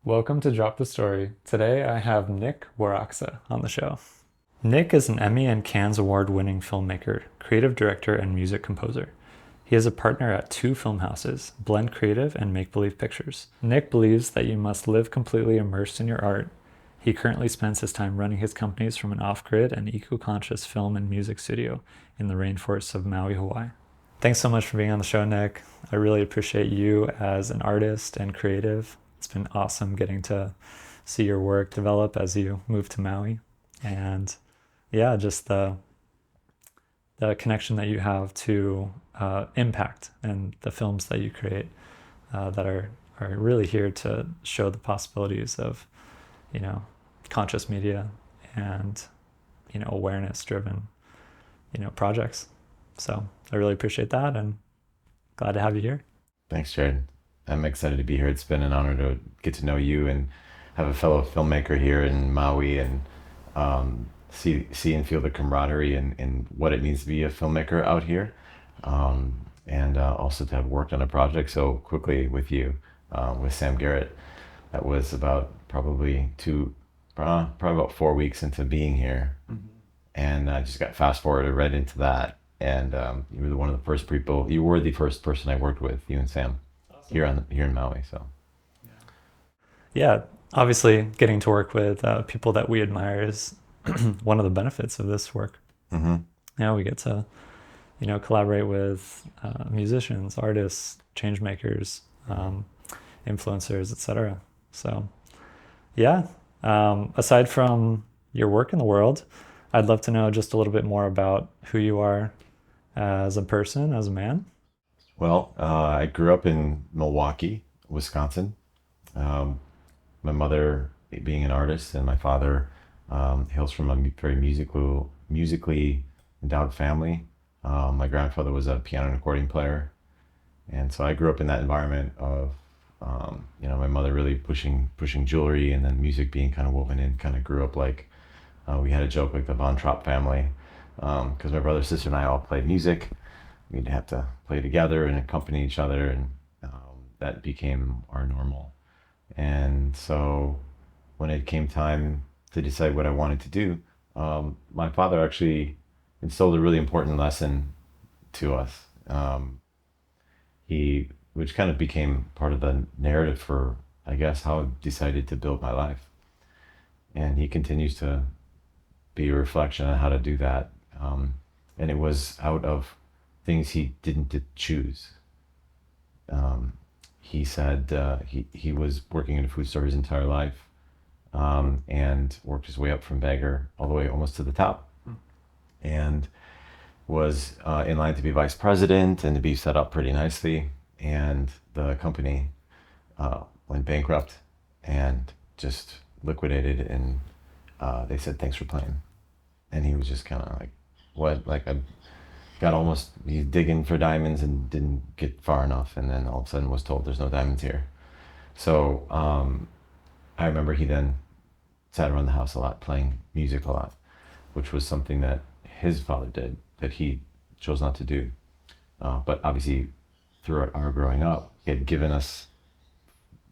Welcome to Drop the Story. Today I have Nick Waraksa on the show. Nick is an Emmy and Cannes Award-winning filmmaker, creative director, and music composer. He is a partner at two film houses, Blend Creative and Make Believe Pictures. Nick believes that you must live completely immersed in your art. He currently spends his time running his companies from an off-grid and eco-conscious film and music studio in the rainforests of Maui, Hawaii. Thanks so much for being on the show, Nick. I really appreciate you as an artist and creative. It's been awesome getting to see your work develop as you move to Maui. And yeah, just the connection that you have to impact and the films that you create that are really here to show the possibilities of, conscious media and, awareness driven, projects. So I really appreciate that and glad to have you here. Thanks, Jared. I'm excited to be here. It's been an honor to get to know you and have a fellow filmmaker here in Maui and see and feel the camaraderie and what it means to be a filmmaker out here. And also to have worked on a project so quickly with you, with Sam Garrett. That was about probably about 4 weeks into being here. And I just got fast forwarded right into that. And you were one of the first people. You were the first person I worked with, you and Sam, here in Maui. So Yeah, obviously getting to work with people that we admire is one of the benefits of this work. hmm Yeah, we get to, collaborate with musicians, artists, change makers, influencers, etc. So, yeah, aside from your work in the world, I'd love to know just a little bit more about who you are as a person, as a man. well, I grew up in Milwaukee, Wisconsin. Um, my mother being an artist, and my father hails from a very musically endowed family. My grandfather was a piano and accordion player, and so I grew up in that environment of my mother really pushing jewelry, and then music being kind of woven in. Kind of grew up like we had a joke like the Von Trapp family, because my brother, sister, and I all played music. We'd have to play together and accompany each other, and that became our normal. And so when it came time to decide what I wanted to do, my father actually instilled a really important lesson to us. Which kind of became part of the narrative for, I guess, how I decided to build my life. And he continues to be a reflection on how to do that. And it was out of things he didn't choose. Um, he said he was working in a food store his entire life, and worked his way up from beggar all the way almost to the top, and was in line to be vice president and to be set up pretty nicely. And the company went bankrupt and just liquidated, and they said, "Thanks for playing." And he was just kind of like, "What?" Like I got almost he's digging for diamonds and didn't get far enough, and then all of a sudden was told, "There's no diamonds here." So I remember he then sat around the house a lot, playing music a lot, which was something that his father did that he chose not to do. But obviously, throughout our growing up, he had given us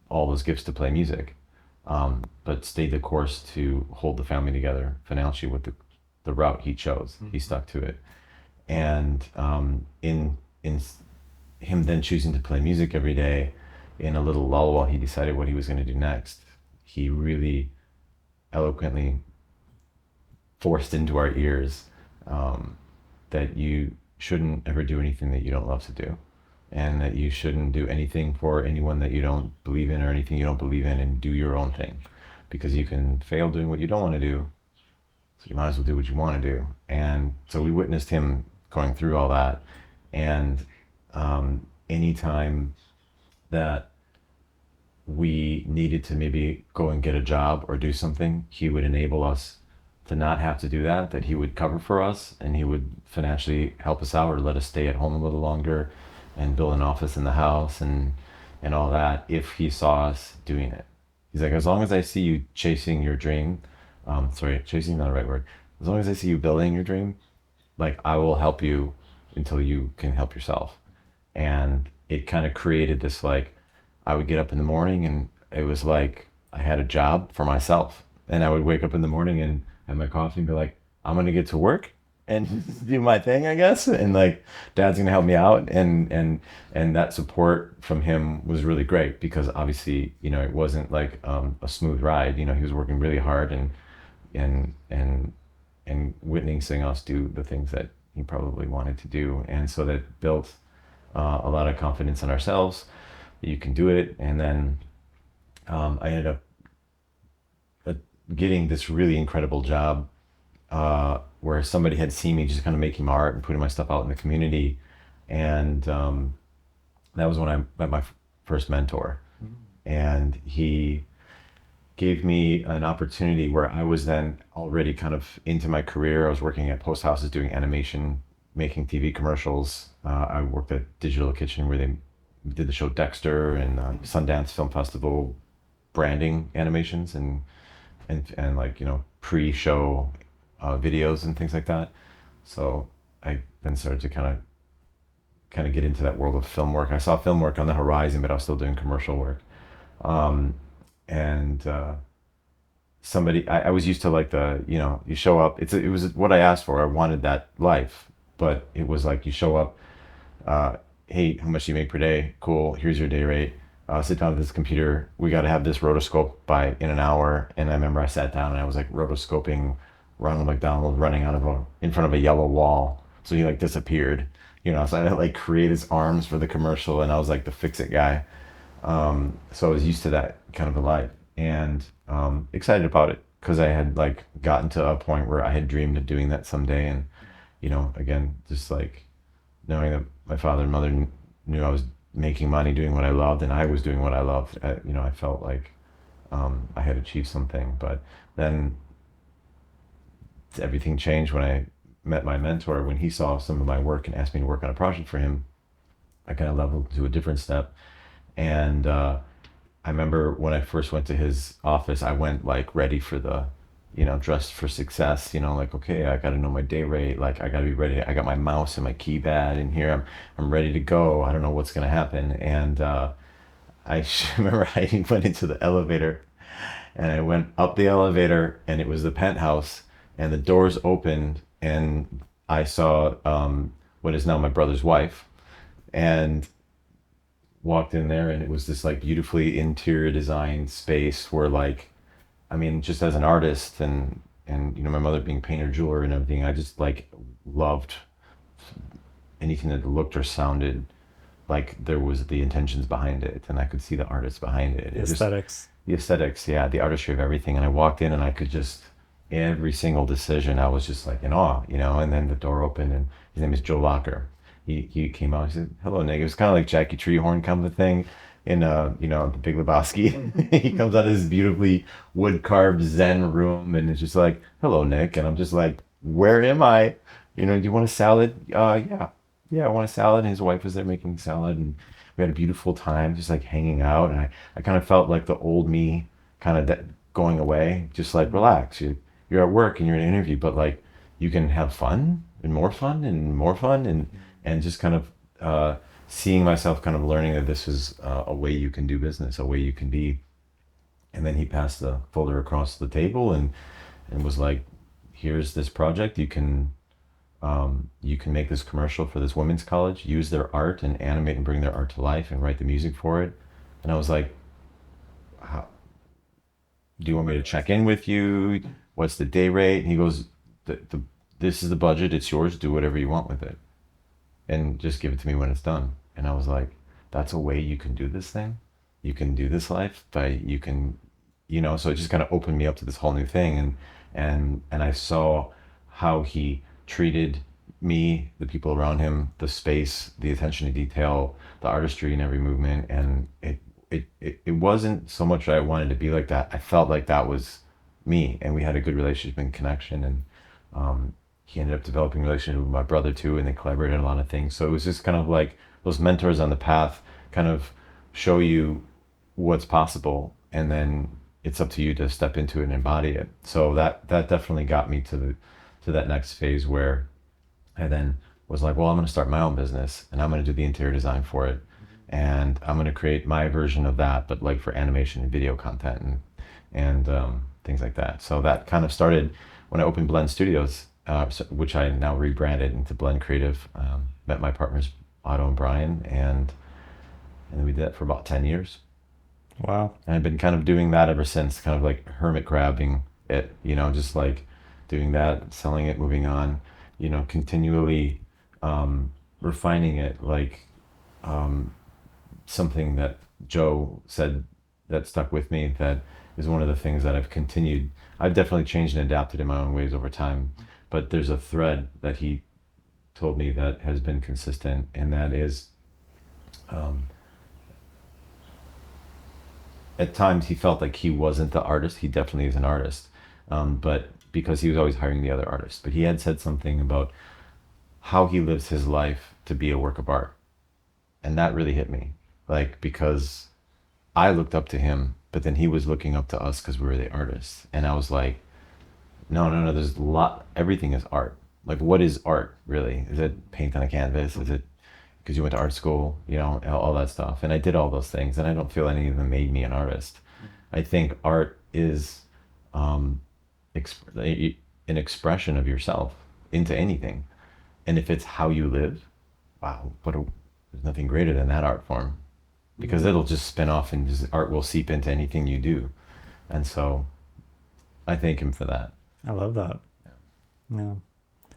all those gifts to play music, but stayed the course to hold the family together financially with the route he chose. He stuck to it. And in him then choosing to play music every day, in a little lull while he decided what he was going to do next, he really eloquently forced into our ears that you shouldn't ever do anything that you don't love to do, and that you shouldn't do anything for anyone that you don't believe in or anything you don't believe in, and do your own thing, because you can fail doing what you don't want to do, so you might as well do what you want to do. And so we witnessed him going through all that. And anytime that we needed to maybe go and get a job or do something, he would enable us to not have to do that, that he would cover for us, and he would financially help us out or let us stay at home a little longer and build an office in the house and all that if he saw us doing it. He's like, as long as I see you chasing your dream, sorry, chasing is not the right word. As long as I see you building your dream, like I will help you until you can help yourself. And it kind of created this, like, I would get up in the morning and it was like I had a job for myself, and I would wake up in the morning and have my coffee and be like, I'm gonna get to work and do my thing, I guess. And like, Dad's gonna help me out, and that support from him was really great because obviously, you know, it wasn't like a smooth ride. You know, he was working really hard and and and witnessing us do the things that he probably wanted to do, and so that built a lot of confidence in ourselves that you can do it. And then I ended up uh, getting this really incredible job where somebody had seen me just kind of making my art and putting my stuff out in the community, and that was when I met my first mentor, and he gave me an opportunity where I was then already kind of into my career. I was working at post houses doing animation, making TV commercials. I worked at Digital Kitchen where they did the show Dexter and Sundance Film Festival branding animations and like, you know, pre-show videos and things like that. So I then started to kind of get into that world of film work. I saw film work on the horizon, but I was still doing commercial work. Um, and somebody I was used to like the, you know, you show up, it was what I asked for. I wanted that life, but it was like you show up, uh, hey, how much do you make per day? Cool, here's your day rate. Sit down at this computer, we got to have this rotoscope by in an hour. And I remember I sat down and I was like rotoscoping Ronald McDonald running out of a in front of a yellow wall, so he like disappeared, you know. So I had to like create his arms for the commercial, and I was like the fix it guy. So I was used to that kind of a life, and excited about it because I had like gotten to a point where I had dreamed of doing that someday. And you know, again, just like knowing that my father and mother knew I was making money doing what I loved, and I was doing what I loved. You know, I felt like I had achieved something. But then everything changed when I met my mentor. When he saw some of my work and asked me to work on a project for him, I kind of leveled to a different step. And I remember when I first went to his office, I went like ready for the, you know, dressed for success, you know, like, okay, I got to know my day rate. Like, I got to be ready. I got my mouse and my keypad in here. I'm ready to go. I don't know what's going to happen. And I remember I went into the elevator and I went up the elevator and it was the penthouse and the doors opened and I saw what is now my brother's wife, and walked in there, and it was this like beautifully interior designed space where like, I mean, just as an artist and you know, my mother being painter jeweler and everything, I just like loved anything that looked or sounded like there was the intentions behind it, and I could see the artists behind it. The It just aesthetics. the aesthetics, yeah, the artistry of everything. And I walked in and I could just, every single decision I was just like in awe, you know. And then the door opened and his name is Joe Locker. He came out, he said, hello Nick. It was kind of like Jackie Treehorn kind of a thing in you know, the Big Lebowski. He comes out of this beautifully wood carved Zen room and it's just like, hello Nick. And I'm just like, where am I? You know, do you want a salad? Yeah. Yeah, I want a salad. And his wife was there making salad, and we had a beautiful time just like hanging out. And I kind of felt like the old me kind of that going away, just like relax. You're at work and you're in an interview, but like you can have fun and more fun and more fun, and just kind of seeing myself kind of learning that this is a way you can do business, a way you can be. And then he passed the folder across the table and was like, here's this project. You can make this commercial for this women's college, use their art and animate and bring their art to life and write the music for it. And I was like, how, do you want me to check in with you? What's the day rate? And he goes, this is the budget. It's yours. Do whatever you want with it. And just give it to me when it's done. And I was like, that's a way you can do this thing. You can do this life you can, you know. So it just kind of opened me up to this whole new thing. And I saw how he treated me, the people around him, the space, the attention to detail, the artistry in every movement. And it wasn't so much that I wanted to be like that. I felt like that was me, and we had a good relationship and connection. And he ended up developing a relationship with my brother too, and they collaborated on a lot of things. So it was just kind of like those mentors on the path kind of show you what's possible, and then it's up to you to step into it and embody it. So that definitely got me to that next phase where I then was like, well, I'm going to start my own business and I'm going to do the interior design for it, and I'm going to create my version of that, but like for animation and video content. and things like that. So that kind of started when I opened Blend Studios, which I now rebranded into Blend Creative. Met my partners Otto and Brian, and we did that for about 10 years. Wow. And I've been kind of doing that ever since, kind of like hermit crabbing it, just like doing that, selling it, moving on, continually refining it, like something that Joe said that stuck with me, that is one of the things that I've definitely changed and adapted in my own ways over time, but there's a thread that he told me that has been consistent, and that is at times he felt like he wasn't the artist. He definitely is an artist, but because he was always hiring the other artists. But he had said something about how he lives his life to be a work of art, and that really hit me. Like, because I looked up to him, but then he was looking up to us because we were the artists, and I was like, no, no, no. There's a lot. Everything is art. Like, what is art really? Is it paint on a canvas? Is it because you went to art school? All that stuff. And I did all those things, and I don't feel any of them made me an artist. I think art is um, an expression of yourself into anything, and if it's how you live, wow, there's nothing greater than that art form, because it'll just spin off, and just art will seep into anything you do. And so I thank him for that. I love that. Yeah.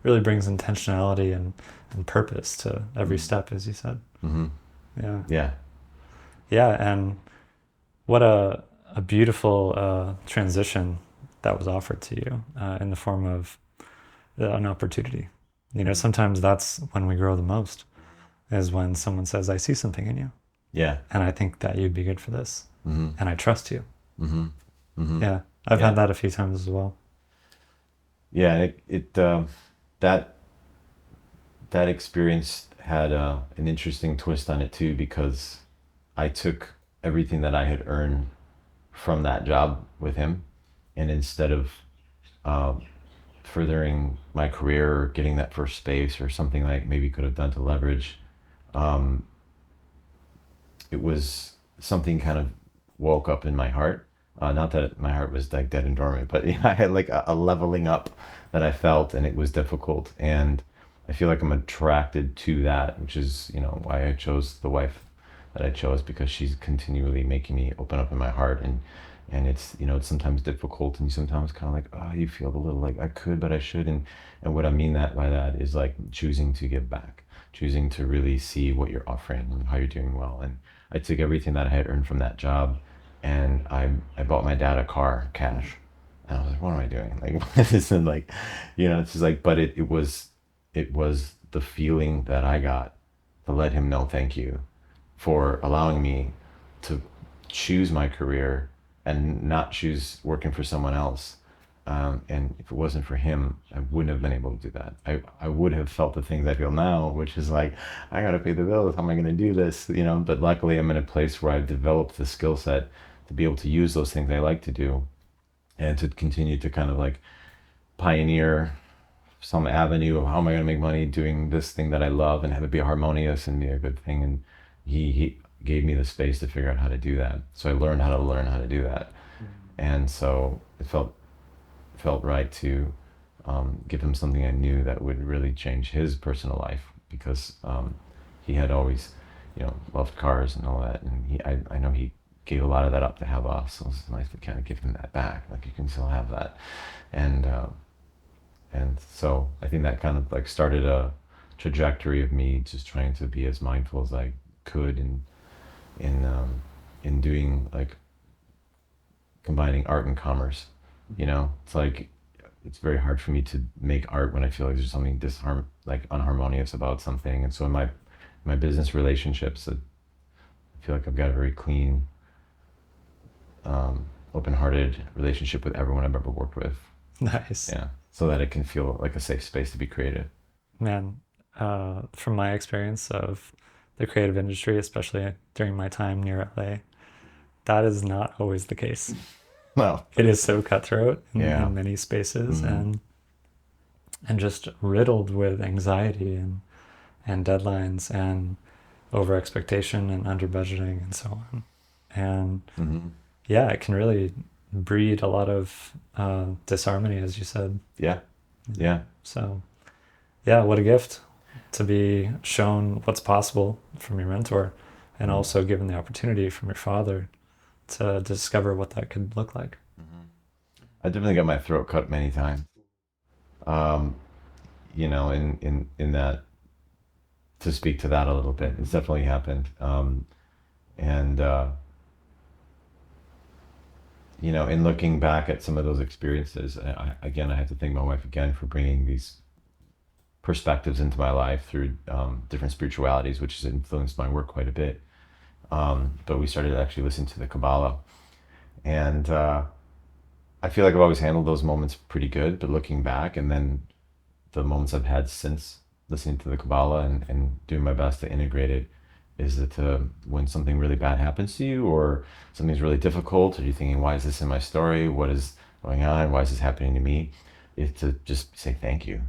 Really brings intentionality and purpose to every step, as you said. Mm-hmm. Yeah. Yeah. Yeah. And what a beautiful transition that was offered to you in the form of an opportunity. Sometimes that's when we grow the most, is when someone says, I see something in you. Yeah. And I think that you'd be good for this. Mm-hmm. And I trust you. Mm-hmm. Mm-hmm. Yeah. I've had that a few times as well. Yeah. That that experience had an interesting twist on it too, because I took everything that I had earned from that job with him, and instead of furthering my career or getting that first space or something like maybe could have done to leverage, it was something kind of woke up in my heart. Not that my heart was like dead and dormant, but I had like a leveling up that I felt, and it was difficult. And I feel like I'm attracted to that, which is, why I chose the wife that I chose, because she's continually making me open up in my heart. And it's, it's sometimes difficult, and you sometimes kind of like, oh, you feel a little like I could, but I should. And what I mean by that is like choosing to give back, choosing to really see what you're offering and how you're doing well. And I took everything that I had earned from that job, and I bought my dad a car cash. And I was like, what am I doing? Like, this is like, it's just like, but it was the feeling that I got to let him know thank you for allowing me to choose my career and not choose working for someone else. And if it wasn't for him, I wouldn't have been able to do that. I would have felt the things I feel now, which is like, I gotta pay the bills. How am I gonna do this? But luckily I'm in a place where I've developed the skill set to be able to use those things I like to do, and to continue to kind of like pioneer some avenue of how am I gonna make money doing this thing that I love and have it be harmonious and be a good thing. And he gave me the space to figure out how to do that. So I learned how to learn how to do that. And so it felt right to give him something I knew that would really change his personal life, because he had always, loved cars and all that, and I know he gave a lot of that up to have us. So it's nice to kind of give him that back. Like, you can still have that, and so I think that kind of like started a trajectory of me just trying to be as mindful as I could in doing, like, combining art and commerce. It's like, it's very hard for me to make art when I feel like there's something like unharmonious about something. And so in my business relationships, I feel like I've got a very clean, open-hearted relationship with everyone I've ever worked with. Nice. Yeah. So that it can feel like a safe space to be creative. Man, from my experience of the creative industry, especially during my time near LA, that is not always the case. Well, It is so cutthroat Yeah. in many spaces, Mhm. and just riddled with anxiety and deadlines and over expectation and under budgeting and so on. And Mhm. yeah, it can really breed a lot of disharmony, as you said. Yeah. Yeah. So, yeah, what a gift to be shown what's possible from your mentor, and Mhm. also given the opportunity from your father to discover what that could look like. I definitely got my throat cut many times. Um, in that, to speak to that a little bit, it's definitely happened. And in looking back at some of those experiences, again, I have to thank my wife again for bringing these perspectives into my life through different spiritualities, which has influenced my work quite a bit. But we started to actually listen to the Kabbalah, and I feel like I've always handled those moments pretty good. But looking back, and then the moments I've had since listening to the Kabbalah and doing my best to integrate it, is that when something really bad happens to you, or something's really difficult, or you're thinking, why is this in my story? What is going on? Why is this happening to me? Is to just say thank you.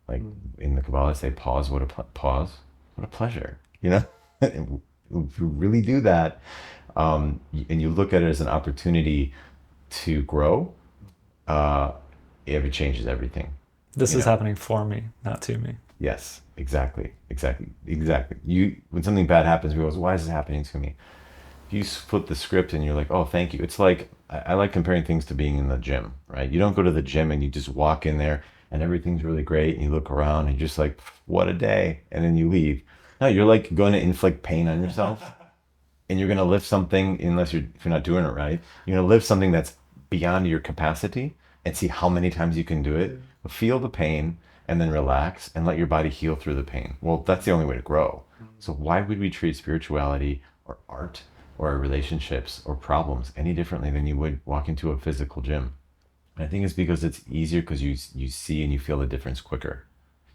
Like in the Kabbalah, say pause. Pause. What a pleasure. And if you really do that, and you look at it as an opportunity to grow, uh, it changes everything. This You is know. happening for me, not to me. Yes, exactly, exactly, exactly. When something bad happens, we goes, why is this happening to me? If you flip the script and you're like, oh, thank you. It's like, I like comparing things to being in the gym, right? You don't go to the gym and you just walk in there and everything's really great and you look around and you're just like, what a day. And then you leave. No, you're like going to inflict pain on yourself, and you're going to lift something, if you're not doing it right, you're going to lift something that's beyond your capacity and see how many times you can do it. Feel the pain and then relax and let your body heal through the pain. Well, that's the only way to grow. So why would we treat spirituality or art or our relationships or problems any differently than you would walk into a physical gym? And I think it's because it's easier, because you see and you feel the difference quicker.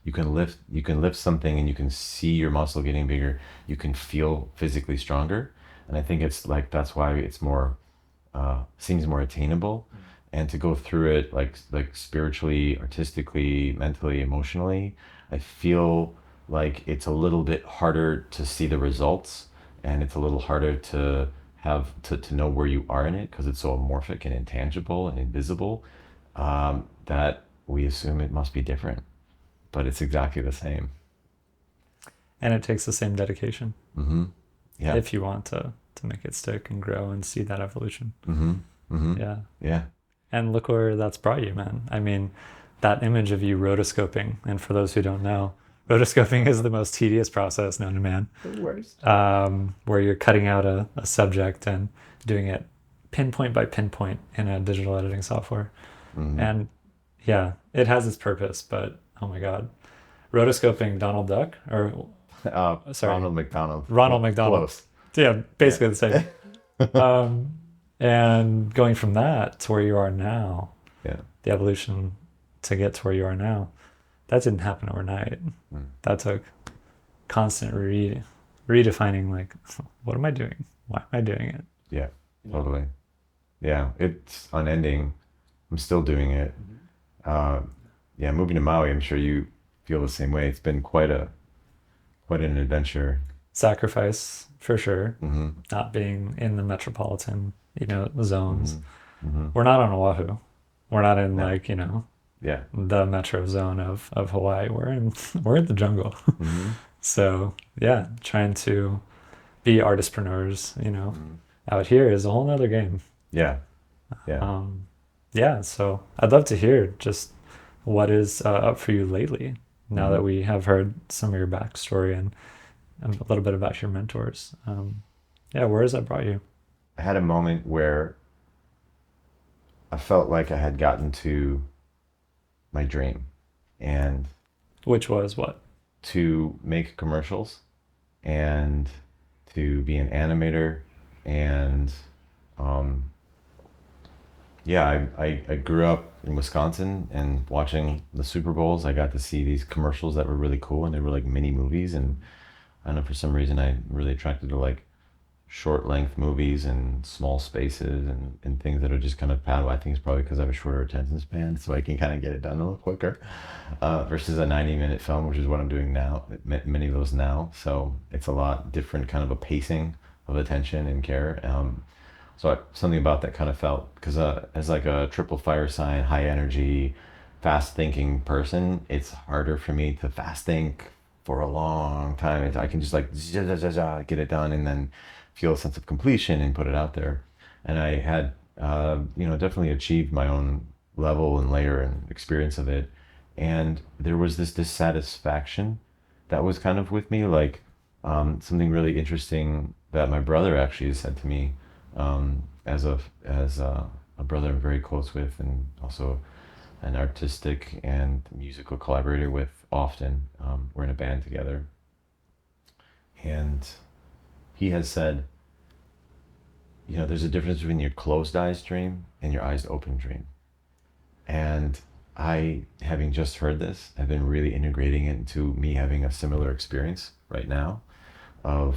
You can lift something and you can see your muscle getting bigger. You can feel physically stronger. And I think it's like, that's why it's more seems more attainable. And to go through it like spiritually, artistically, mentally, emotionally, I feel like it's a little bit harder to see the results, and it's a little harder to have to know where you are in it, because it's so amorphic and intangible and invisible, that we assume it must be different, but it's exactly the same. And it takes the same dedication Mm-hmm. Yeah. if you want to make it stick and grow and see that evolution. Mm-hmm. Mm-hmm. Yeah. Yeah. And look where that's brought you, man. I mean, that image of you rotoscoping, and for those who don't know, rotoscoping is the most tedious process known to man, The worst. where you're cutting out a subject and doing it pinpoint by pinpoint in a digital editing software. Mm-hmm. And yeah, it has its purpose, but oh my God. Rotoscoping Donald Duck, or sorry, Ronald McDonald. Ronald McDonald. Close. Yeah, basically the same. And going from that to where you are now, Yeah. the evolution to get to where you are now, that didn't happen overnight. That took constant redefining, like, what am I doing? Why am I doing it? Yeah. Totally. Yeah. It's unending. I'm still doing it. Yeah. Moving to Maui, I'm sure you feel the same way. It's been quite an adventure. Sacrifice, for sure. Mm-hmm. Not being in the metropolitan, zones. Mm-hmm. We're not on Oahu. We're not in No. Yeah. the metro zone of Hawaii. We're in the jungle. Mm-hmm. So yeah, trying to be artistpreneurs, Mm-hmm. out here is a whole nother game. Yeah. Yeah. Yeah, so I'd love to hear just what is up for you lately, now Mm-hmm. that we have heard some of your backstory and a little bit about your mentors. Yeah, where has that brought you? I had a moment where I felt like I had gotten to my dream, and Which was what? to make commercials and to be an animator. And yeah, I grew up in Wisconsin, and watching the Super Bowls, I got to see these commercials that were really cool, and they were like mini movies. And I don't know, for some reason I'm really attracted to like short length movies and small spaces, and things that are just kind of pad. I think it's probably because I have a shorter attention span, so I can kind of get it done a little quicker, versus a 90-minute film, which is what I'm doing now, many of those now. So it's a lot different kind of a pacing of attention and care. So something about that kind of felt, because as like a triple fire sign, high energy, fast thinking person, it's harder for me to fast think for a long time. I can just like get it done and then feel a sense of completion and put it out there. And I had, definitely achieved my own level and layer and experience of it. And there was this dissatisfaction that was kind of with me, like something really interesting that my brother actually said to me, as a brother I'm very close with, and also an artistic and musical collaborator with often. We're in a band together, and he has said, there's a difference between your closed eyes dream and your eyes open dream. And I, having just heard this, have been really integrating it into me having a similar experience right now of,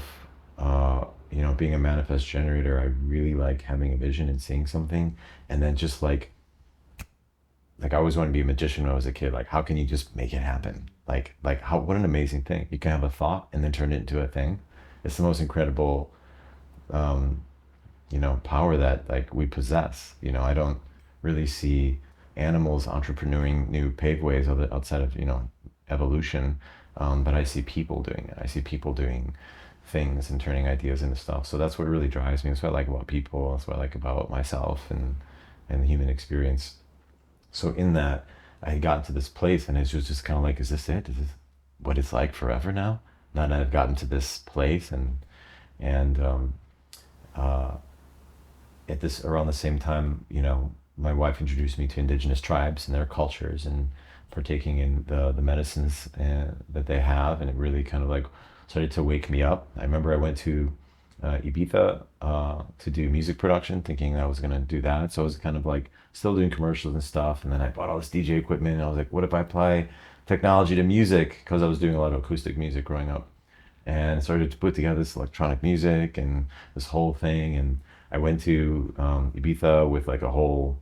being a manifest generator. I really like having a vision and seeing something, and then just like I always wanted to be a magician when I was a kid. Like, how can you just make it happen? What an amazing thing. You can have a thought and then turn it into a thing. It's the most incredible, power that like we possess. I don't really see animals entrepreneuring new paveways outside of, evolution. But I see people doing it. I see people doing things and turning ideas into stuff. So that's what really drives me. That's what I like about people. That's what I like about myself and the human experience. So in that, I had gotten to this place, and it was just kind of like, is this it? Is this what it's like forever now? Now that I've gotten to this place, and at this around the same time, my wife introduced me to indigenous tribes and their cultures, and partaking in the medicines that they have, and it really kind of like started to wake me up. I remember I went to Ibiza to do music production, thinking I was gonna do that. So I was kind of like still doing commercials and stuff, and then I bought all this DJ equipment, and I was like, what if I apply technology to music? Because I was doing a lot of acoustic music growing up, and started to put together this electronic music and this whole thing. And I went to Ibiza with like a whole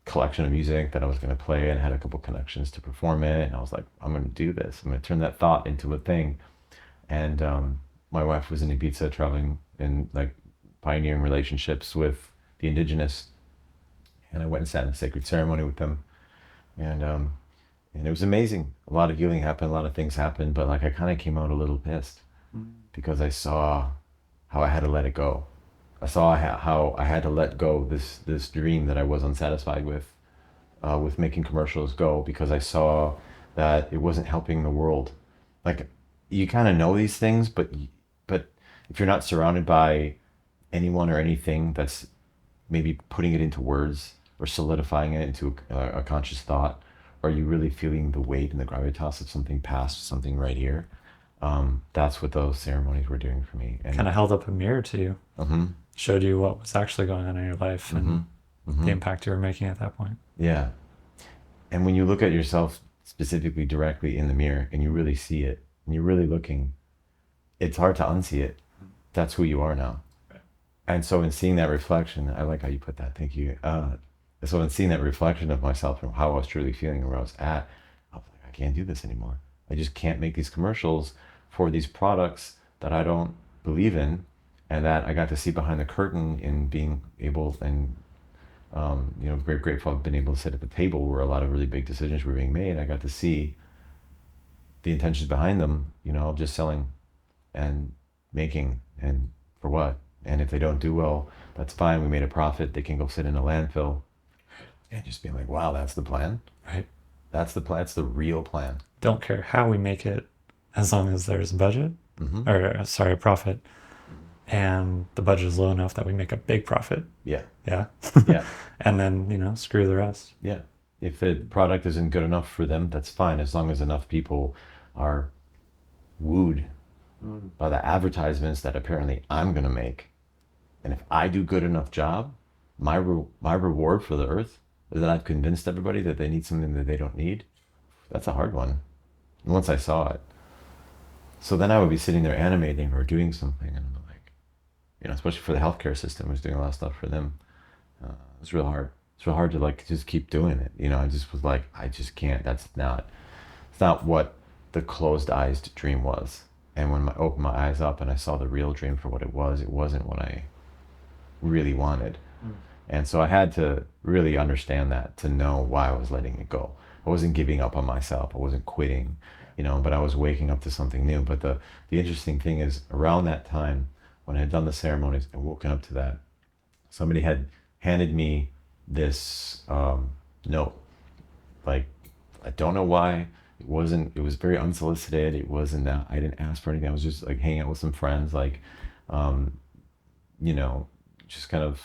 collection of music that I was going to play, and had a couple connections to perform it. And I was like, I'm going to do this. I'm going to turn that thought into a thing. And my wife was in Ibiza traveling and like pioneering relationships with the indigenous. And I went and sat in a sacred ceremony with them. And it was amazing. A lot of healing happened, a lot of things happened, but like I kind of came out a little pissed because I saw how I had to let it go. I saw how I had to let go this dream that I was unsatisfied with making commercials go, because I saw that it wasn't helping the world. Like, you kind of know these things, but if you're not surrounded by anyone or anything that's maybe putting it into words or solidifying it into a conscious thought, are you really feeling the weight and the gravitas of something past, something right here? That's what those ceremonies were doing for me. And Kind of held up a mirror to you, mm-hmm, showed you what was actually going on in your life and mm-hmm. the impact you were making at that point. Yeah. And when you look at yourself specifically directly in the mirror and you really see it and you're really looking, it's hard to unsee it. That's who you are now. Right. And so in seeing that reflection, I like how you put that. Thank you. So in seeing that reflection of myself and how I was truly feeling and where I was at, I was like, I can't do this anymore. I just can't make these commercials for these products that I don't believe in, and that I got to see behind the curtain in being able, and very grateful I've been able to sit at the table where a lot of really big decisions were being made. I got to see the intentions behind them, just selling and making, and for what? And if they don't do well, that's fine. We made a profit. They can go sit in a landfill. And just being like, wow, that's the plan. Right. That's the plan. That's the real plan. Don't care how we make it, as long as there's a budget, a profit, and the budget is low enough that we make a big profit. Yeah. Yeah. Yeah. And then, screw the rest. Yeah. If the product isn't good enough for them, that's fine. As long as enough people are wooed by the advertisements that apparently I'm going to make. And if I do good enough job, my reward for the earth is that I've convinced everybody that they need something that they don't need. That's a hard one. And once I saw it. So then I would be sitting there animating or doing something, and I'm like, especially for the healthcare system, I was doing a lot of stuff for them. It's real hard. It's real hard to like just keep doing it. I just was like, I just can't. It's not what the closed eyes dream was. And when I opened my eyes up and I saw the real dream for what it wasn't what I really wanted. And so I had to really understand that to know why I was letting it go. I wasn't giving up on myself. I wasn't quitting, but I was waking up to something new. But the interesting thing is around that time when I had done the ceremonies and woken up to that, somebody had handed me this note. Like, I don't know why. It was very unsolicited. It wasn't that I didn't ask for anything. I was just like hanging out with some friends, like, um, you know, just kind of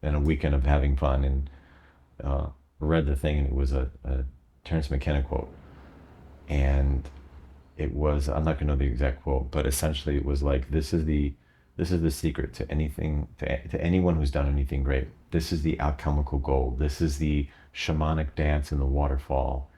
in a weekend of having fun, and read the thing, and it was a Terrence McKenna quote. And it was, I'm not going to know the exact quote, but essentially it was like, this is the secret to anything, to anyone who's done anything great. This is the alchemical gold. This is the shamanic dance in the waterfall,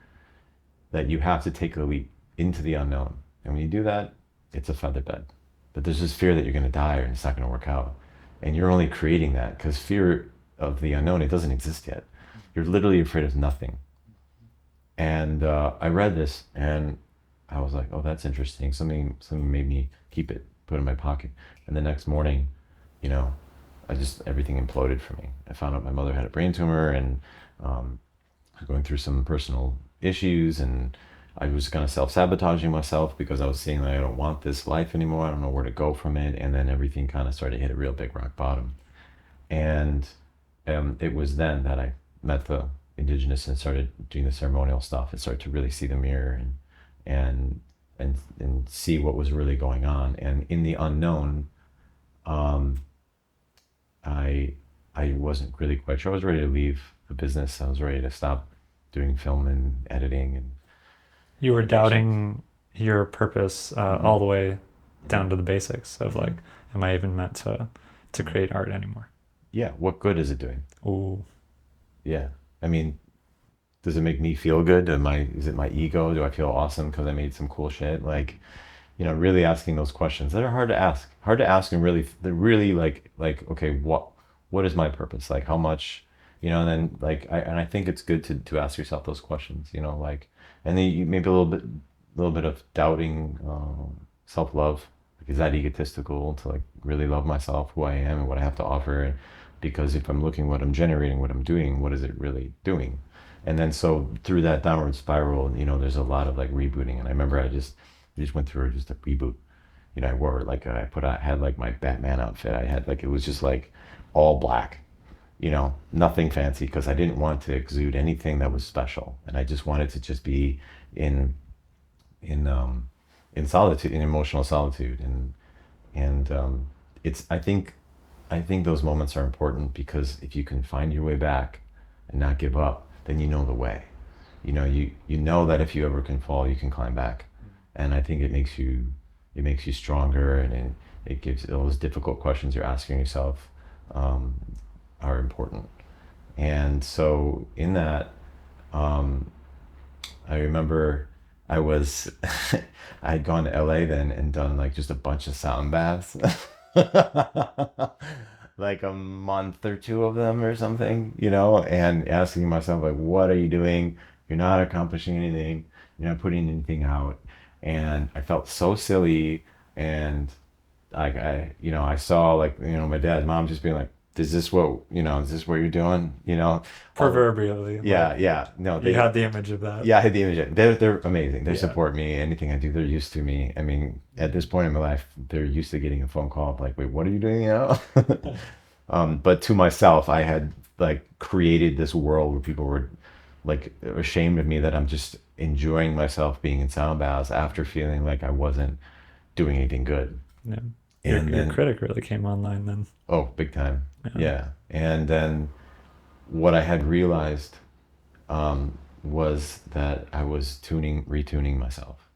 that you have to take a leap into the unknown. And when you do that, it's a feather bed. But there's this fear that you're going to die or it's not going to work out. And you're only creating that because fear of the unknown, it doesn't exist yet. You're literally afraid of nothing. And I read this and I was like, oh, that's interesting. Something made me keep it, put it in my pocket. And the next morning, everything imploded for me. I found out my mother had a brain tumor, and I was going through some personal issues, and I was kind of self-sabotaging myself because I was seeing like, I don't want this life anymore. I don't know where to go from it. And then everything kind of started to hit a real big rock bottom. And it was then that I met the indigenous and started doing the ceremonial stuff and started to really see the mirror and see what was really going on. And in the unknown, I wasn't really quite sure. I was ready to leave the business. I was ready to stop doing film and editing. And You were doubting your purpose all the way down to the basics of like, am I even meant to create art anymore? yeah, what good is it doing? Ooh, Yeah. I mean, does it make me feel good? Is it my ego? Do I feel awesome because I made some cool shit? Like, really asking those questions that are hard to ask, and really, they're really like, okay, what is my purpose? Like, how much, and then like, I think it's good to ask yourself those questions, like, and then maybe a little bit of doubting, self-love. Like, is that egotistical to like really love myself, who I am and what I have to offer? Because if I'm looking what I'm generating, what I'm doing, what is it really doing? And then so through that downward spiral, there's a lot of like rebooting. And I remember I just went through just a reboot. I wore like I had like my Batman outfit. I had like, it was just like all black, nothing fancy, because I didn't want to exude anything that was special, and I just wanted to just be in solitude, in emotional solitude, and it's I think those moments are important, because if you can find your way back and not give up, then you know the way. You know that if you ever can fall, you can climb back. And I think it makes you stronger, and it gives those difficult questions you're asking yourself are important. And so in that, I remember I was I had gone to LA then and done like just a bunch of sound baths. Like a month or two of them or something, and asking myself like, what are you doing? You're not accomplishing anything. You're not putting anything out. And I felt so silly. And like, I saw like, my dad, mom just being like, is this what you're doing? proverbially. Yeah, Like, yeah. No, you had the image of that. yeah, I had the image. They're amazing. They Yeah. support me. Anything I do, they're used to me. I mean, at this point in my life, they're used to getting a phone call of like, wait, what are you doing now? But to myself, I had like created this world where people were like ashamed of me, that I'm just enjoying myself being in sound baths after feeling like I wasn't doing anything good. Yeah. And Your then, critic really came online then. oh, big time. Yeah. Yeah. And then what I had realized was that I was retuning myself.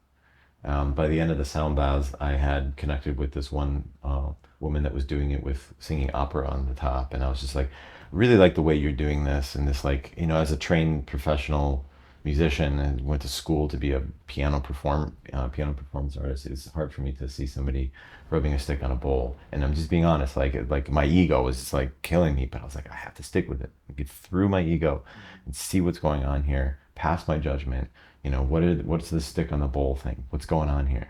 By the end of the sound baths, I had connected with this one woman that was doing it with singing opera on the top, and I was just like, really like the way you're doing this, and this like, as a trained professional musician and went to school to be a piano performance artist, it's hard for me to see somebody rubbing a stick on a bowl. And I'm just being honest, like my ego was just like killing me, but I was like, I have to stick with it, get through my ego and see what's going on here, past my judgment. What's this stick on the bowl thing? What's going on here?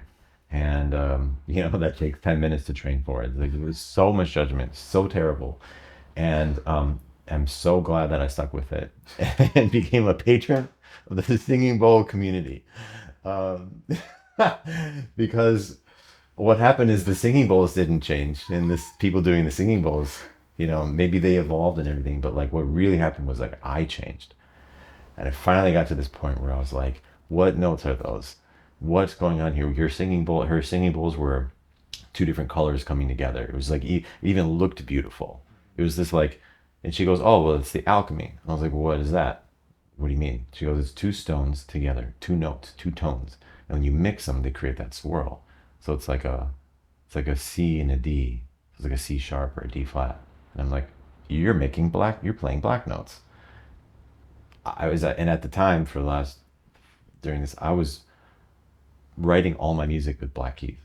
And that takes 10 minutes to train for it. Like, it was so much judgment, so terrible. And I'm so glad that I stuck with it and became a patron of the singing bowl community. Um, because what happened is the singing bowls didn't change, and this people doing the singing bowls, maybe they evolved and everything, but like what really happened was like I changed. And I finally got to this point where I was like, what notes are those? What's going on here? Her singing bowls were two different colors coming together. It was like, it even looked beautiful. It was this like, and she goes, oh, well, it's the alchemy. And I was like, what is that? What do you mean? She goes, it's two stones together, two notes, two tones. And when you mix them, they create that swirl. So it's like a C and a D. It's like a C sharp or a D flat. And I'm like, you're playing black notes. And at the time during this, I was writing all my music with black keys.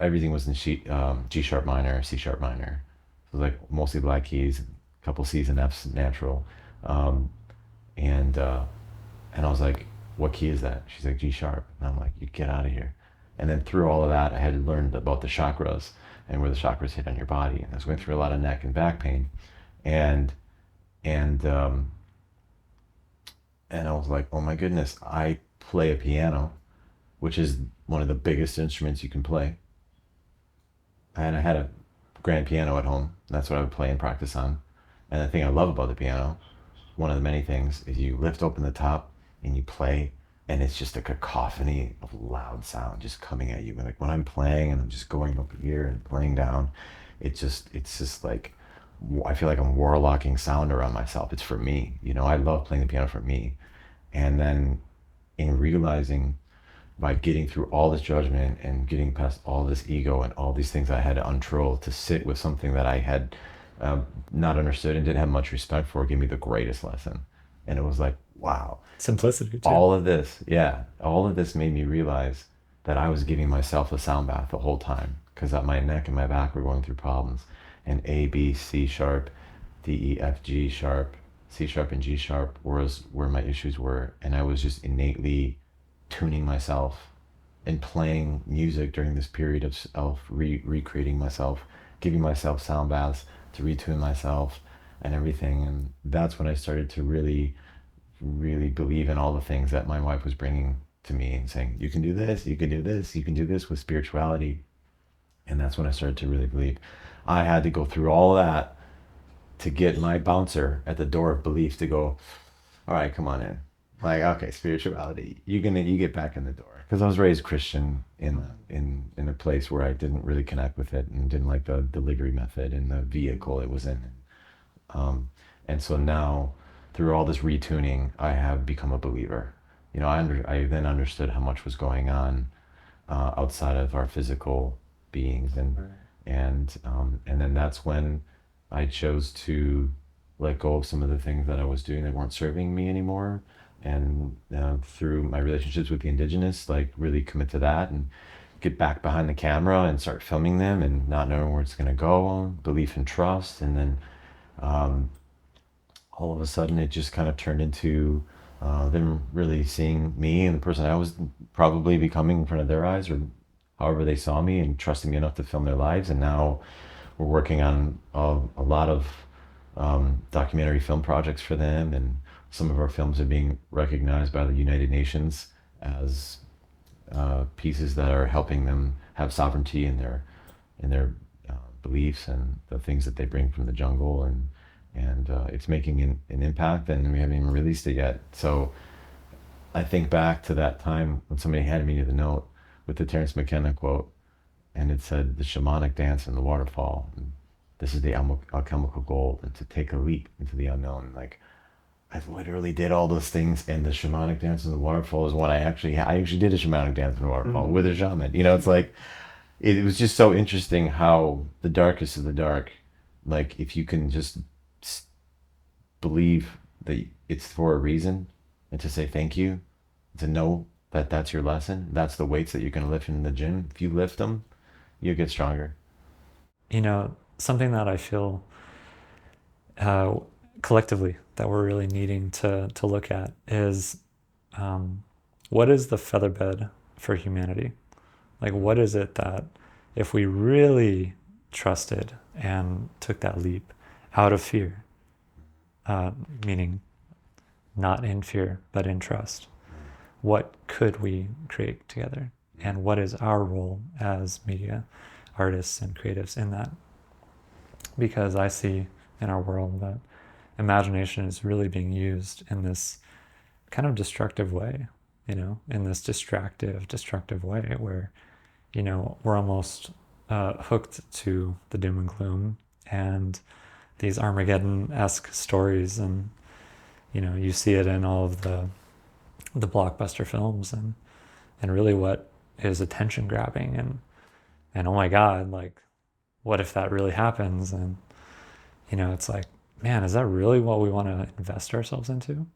Everything was in G sharp minor, C sharp minor. So like mostly black keys, a couple C's and F's natural. Um, and and I was like, what key is that? She's like, G sharp. And I'm like, you get out of here. And then through all of that, I had learned about the chakras and where the chakras hit on your body. And I was going through a lot of neck and back pain. And and and I was like, oh my goodness, I play a piano, which is one of the biggest instruments you can play. And I had a grand piano at home. That's what I would play and practice on. And the thing I love about the piano, one of the many things, is you lift open the top and you play, and it's just a cacophony of loud sound just coming at you. Like when I'm playing and I'm just going up here and playing down, it's just like, I feel like I'm warlocking sound around myself. It's for me. I love playing the piano for me. And then in realizing, by getting through all this judgment and getting past all this ego and all these things I had to untroll to sit with something that I had not understood and didn't have much respect for, gave me the greatest lesson. And it was like, wow, Simplicity too. all of this made me realize that I was giving myself a sound bath the whole time, because my neck and my back were going through problems. And A, B, C sharp, D, E, F, G sharp, C sharp, and G sharp was where my issues were. And I was just innately tuning myself and playing music during this period of recreating myself, giving myself sound baths to retune myself and everything. And that's when I started to really, really believe in all the things that my wife was bringing to me and saying, you can do this, you can do this, you can do this with spirituality. And that's when I started to really believe. I had to go through all that to get my bouncer at the door of belief to go, all right, come on in. Like, okay, spirituality, you get back in the door. Because I was raised Christian in a place where I didn't really connect with it and didn't like the delivery method and the vehicle it was in. And so now, through all this retuning, I have become a believer. I then understood how much was going on outside of our physical beings, and then that's when I chose to let go of some of the things that I was doing that weren't serving me anymore, and through my relationships with the indigenous, like really commit to that and get back behind the camera and start filming them and not knowing where it's going to go, belief and trust. And then all of a sudden it just kind of turned into them really seeing me and the person I was probably becoming in front of their eyes, or however they saw me, and trusting me enough to film their lives. And now we're working on a lot of documentary film projects for them, and some of our films are being recognized by the United Nations as pieces that are helping them have sovereignty in their beliefs and the things that they bring from the jungle, and it's making an impact, and we haven't even released it yet. So I think back to that time when somebody handed me the note with the Terence McKenna quote, and it said, the shamanic dance in the waterfall, and this is the alchemical gold, and to take a leap into the unknown. Like, I literally did all those things, and the shamanic dance in the waterfall is one I actually did a shamanic dance in the waterfall with a shaman. It's like, it was just so interesting how the darkest of the dark, like if you can just believe that it's for a reason, and to say thank you, to know that that's your lesson, that's the weights that you're going to lift in the gym. If you lift them, you get stronger. Something that I feel collectively that we're really needing to look at is what is the featherbed for humanity? Like, what is it that if we really trusted and took that leap out of fear, meaning not in fear, but in trust, what could we create together? And what is our role as media artists and creatives in that? Because I see in our world that imagination is really being used in this kind of destructive way, in this destructive way where, we're almost hooked to the doom and gloom and these Armageddon-esque stories. And, you see it in all of the blockbuster films and really what is attention grabbing and oh my God, like, what if that really happens? And, it's like, man, is that really what we want to invest ourselves into?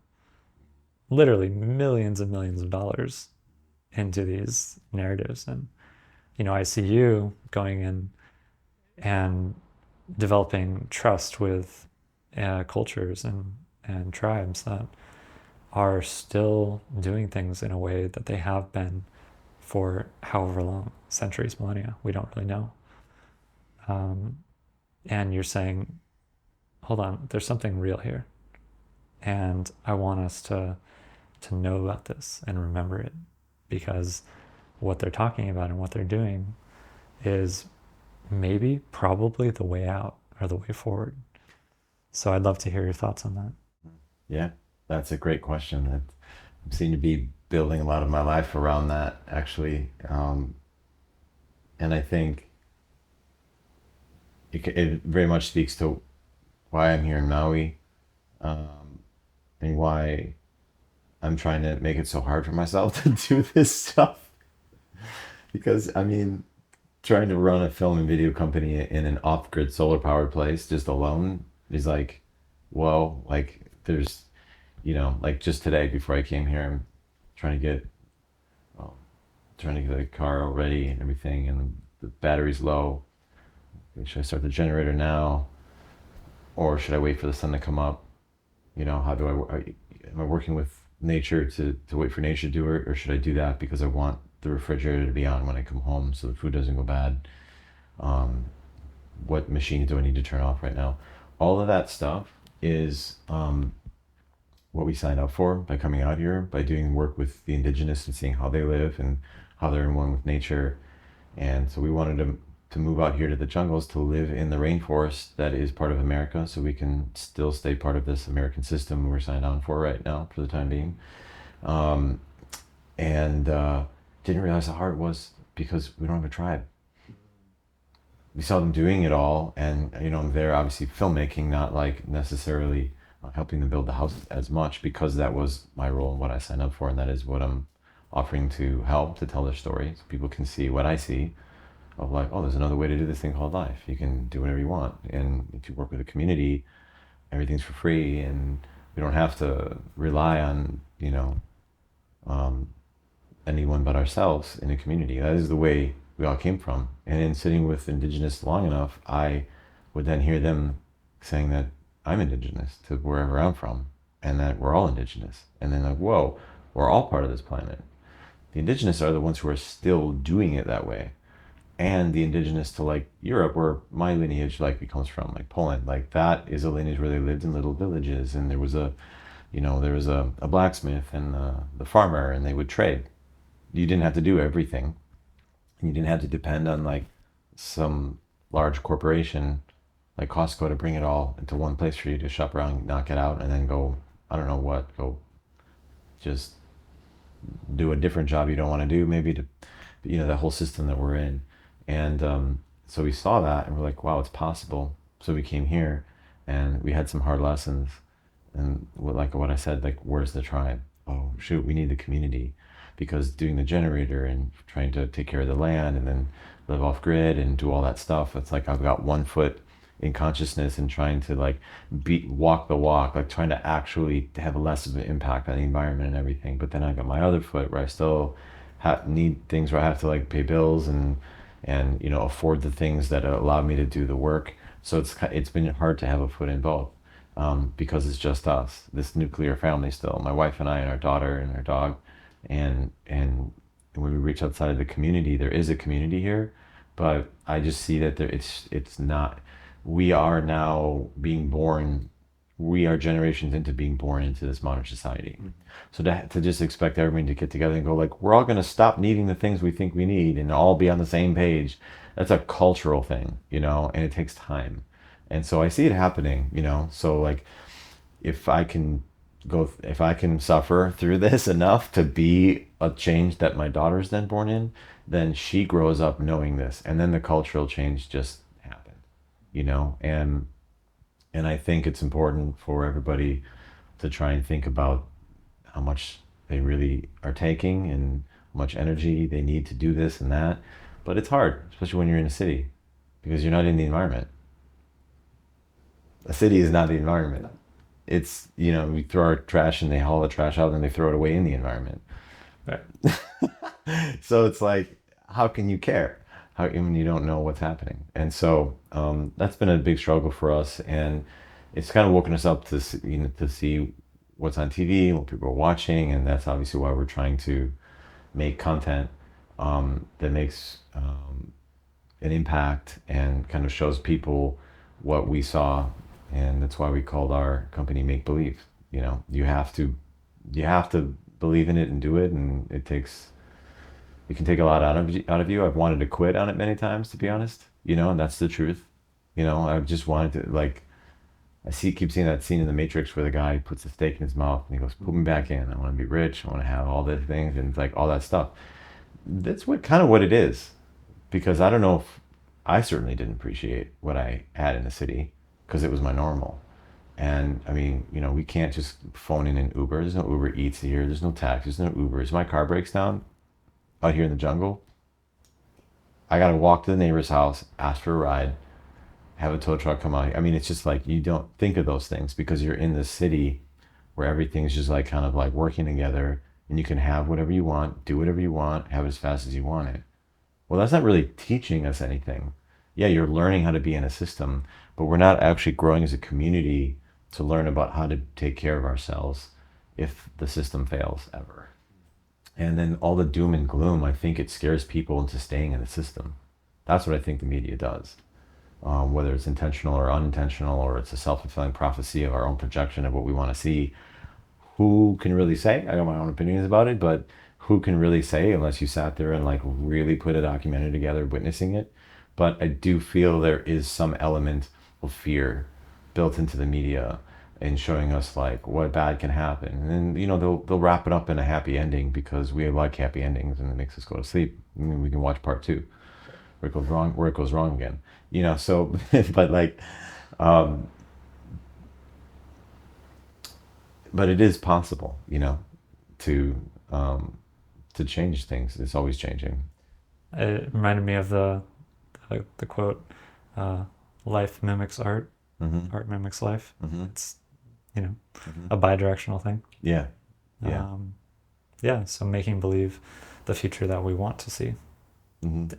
Literally millions and millions of dollars into these narratives. And, I see you going in and developing trust with cultures and tribes that are still doing things in a way that they have been for however long, centuries, millennia, we don't really know. And you're saying, hold on, there's something real here. And I want us to know about this and remember it, because what they're talking about and what they're doing is maybe, probably the way out or the way forward. So I'd love to hear your thoughts on that. Yeah, that's a great question. I seem to be building a lot of my life around that, actually. And I think it very much speaks to why I'm here in Maui, and why I'm trying to make it so hard for myself to do this stuff. Because, I mean, trying to run a film and video company in an off-grid solar powered place just alone is like, whoa, like there's, like just today before I came here, I'm trying to get, well, trying to get the car all ready and everything, and the battery's low. Should I start the generator now, or should I wait for the sun to come up? How do am I working with nature to wait for nature to do it, or should I do that because I want the refrigerator to be on when I come home so the food doesn't go bad? What machines do I need to turn off right now? All of that stuff is what we signed up for by coming out here, by doing work with the indigenous and seeing how they live and how they're in one with nature. And so we wanted to move out here to the jungles, to live in the rainforest that is part of America, so we can still stay part of this American system we're signed on for right now for the time being. And didn't realize how hard it was because we don't have a tribe. We saw them doing it all, and I'm there obviously filmmaking, not like necessarily helping them build the house as much, because that was my role and what I signed up for, and that is what I'm offering to help, to tell their story so people can see what I see of, like, oh, there's another way to do this thing called life. You can do whatever you want, and if you work with a community, everything's for free, and we don't have to rely on anyone but ourselves in a community. That is the way we all came from. And in sitting with indigenous long enough, I would then hear them saying that I'm indigenous to wherever I'm from, and that we're all indigenous. And then like, whoa, we're all part of this planet. The indigenous are the ones who are still doing it that way. And the indigenous to like Europe, where my lineage likely comes from, like Poland, like that is a lineage where they lived in little villages, and there was a blacksmith and the farmer, and they would trade. You didn't have to do everything. You didn't have to depend on like some large corporation like Costco to bring it all into one place for you to shop around, knock it out, and then go, I don't know what, go just do a different job you don't want to do, maybe, to, the whole system that we're in. And so we saw that and we're like, wow, it's possible. So we came here and we had some hard lessons. And like what I said, like, where's the tribe? Oh, shoot, we need the community. Because doing the generator and trying to take care of the land and then live off grid and do all that stuff, it's like I've got one foot in consciousness and trying to like walk the walk, like trying to actually have less of an impact on the environment and everything. But then I got my other foot where I still need things where I have to like pay bills and afford the things that allow me to do the work. So it's been hard to have a foot in both, because it's just us, this nuclear family still, my wife and I and our daughter and our dog. And and when we reach outside of the community, there is a community here, but I just see that it's not. We are now being born. We are generations into being born into this modern society. So to just expect everybody to get together and go like, we're all going to stop needing the things we think we need and all be on the same page. That's a cultural thing, and it takes time. And so I see it happening, so like if I can if I can suffer through this enough to be a change that my daughter's then born in, then she grows up knowing this. And then the cultural change just happened, and I think it's important for everybody to try and think about how much they really are taking and how much energy they need to do this and that. But it's hard, especially when you're in a city, because you're not in the environment. A city is not the environment. It's, we throw our trash and they haul the trash out and they throw it away in the environment. Right. So it's like, how can you care when you don't know what's happening? And so that's been a big struggle for us, and it's kind of woken us up to to see what's on TV, what people are watching, and that's obviously why we're trying to make content that makes an impact and kind of shows people what we saw, and that's why we called our company Make Believe. You have to believe in it and do it, and it can take a lot out of you. I've wanted to quit on it many times, to be honest, and that's the truth. I've just wanted to, like, keep seeing that scene in The Matrix where the guy puts a steak in his mouth and he goes, put me back in. I want to be rich. I want to have all these things, and it's like all that stuff. That's what it is. Because I don't know if I certainly didn't appreciate what I had in the city because it was my normal. And I mean, we can't just phone in an Uber. There's no Uber Eats here. There's no taxis. There's no Ubers. My car breaks down out here in the jungle. I got to walk to the neighbor's house, ask for a ride, have a tow truck come out. I mean, it's just like you don't think of those things because you're in the city where everything's just like kind of like working together, and you can have whatever you want, do whatever you want, have it as fast as you want it. Well, that's not really teaching us anything. Yeah, you're learning how to be in a system, but we're not actually growing as a community to learn about how to take care of ourselves if the system fails ever. And then all the doom and gloom, I think it scares people into staying in the system. That's what I think the media does. Whether it's intentional or unintentional, or it's a self-fulfilling prophecy of our own projection of what we want to see. Who can really say? I have my own opinions about it, but who can really say unless you sat there and like really put a documentary together witnessing it? But I do feel there is some element of fear built into the media in showing us like what bad can happen. And they'll wrap it up in a happy ending because we like happy endings and it makes us go to sleep. I mean, we can watch part 2 where it goes wrong again. So but like but it is possible, to change things. It's always changing. It reminded me of the quote, life mimics art, art mimics life. It's, a bi-directional thing. Yeah. So making believe the future that we want to see.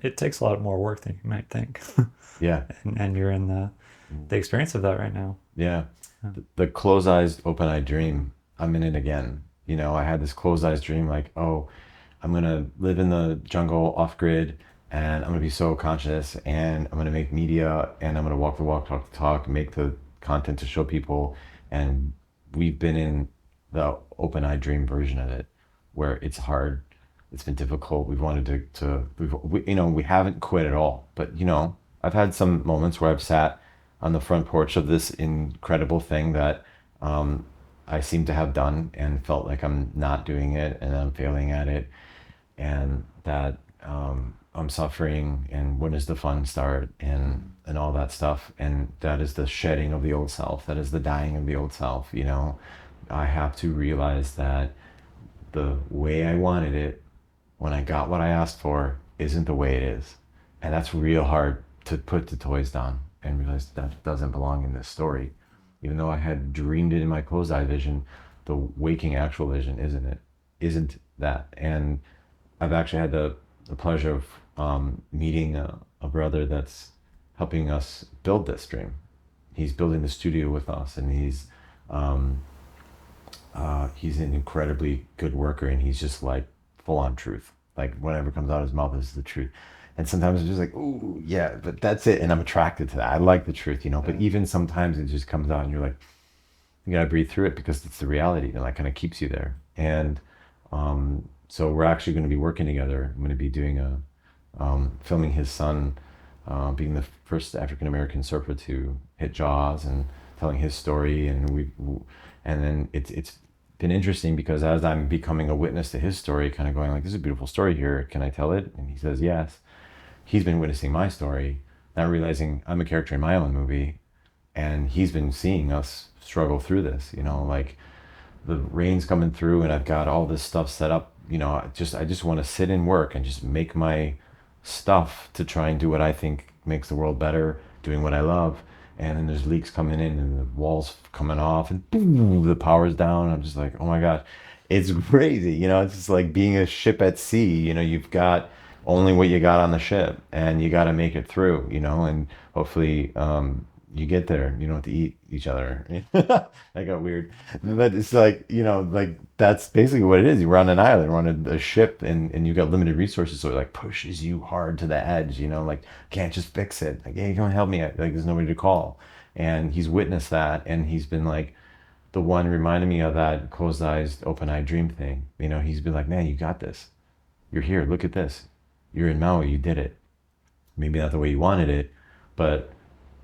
It takes a lot more work than you might think. Yeah. And you're in the experience of that right now. Yeah. The closed eyes, open eyed dream. I'm in it again. I had this closed eyes dream like, oh, I'm going to live in the jungle off grid, and I'm going to be so conscious, and I'm going to make media, and I'm going to walk the walk, talk the talk, make the content to show people. And we've been in the open eyed dream version of it where it's hard. It's been difficult. We've wanted we haven't quit at all, but I've had some moments where I've sat on the front porch of this incredible thing that I seem to have done and felt like I'm not doing it and I'm failing at it, and that I'm suffering, and when does the fun start, and all that stuff. And that is the shedding of the old self. That is the dying of the old self. I have to realize that the way I wanted it, when I got what I asked for, isn't the way it is. And that's real hard to put the toys down and realize that doesn't belong in this story. Even though I had dreamed it in my closed eye vision, the waking actual vision isn't that. And I've actually had the pleasure of meeting a brother that's helping us build this dream. He's building the studio with us, and he's an incredibly good worker, and he's just like full on truth. Like whatever comes out of his mouth is the truth. And sometimes it's just like, ooh, yeah, but that's it. And I'm attracted to that. I like the truth, you know. But even sometimes it just comes out and you're like, you gotta breathe through it because it's the reality, and that kind of keeps you there. And so we're actually going to be working together. I'm going to be doing filming his son, being the first African American surfer to hit Jaws, and telling his story. And then it's been interesting because as I'm becoming a witness to his story, kind of going like, this is a beautiful story here. Can I tell it? And he says yes. He's been witnessing my story, not realizing I'm a character in my own movie, and he's been seeing us struggle through this. You know, like the rain's coming through and I've got all this stuff set up, you know, I just want to sit and work and just make my stuff to try and do what I think makes the world better, doing what I love. And then there's leaks coming in and the walls coming off and boom, the power's down. I'm just like, oh my God, it's crazy. You know, it's just like being a ship at sea. You know, you've got only what you got on the ship and you got to make it through, you know, and hopefully, you get there, you don't have to eat each other. That got weird. But it's like, you know, like that's basically what it is. You're on an island, we're on a ship, and you got limited resources. So it like pushes you hard to the edge, you know, like can't just fix it. Like, hey, come help me. Like there's nobody to call. And he's witnessed that. And he's been like the one reminding me of that closed eyes, open eye dream thing. You know, he's been like, man, you got this. You're here. Look at this. You're in Maui. You did it. Maybe not the way you wanted it, but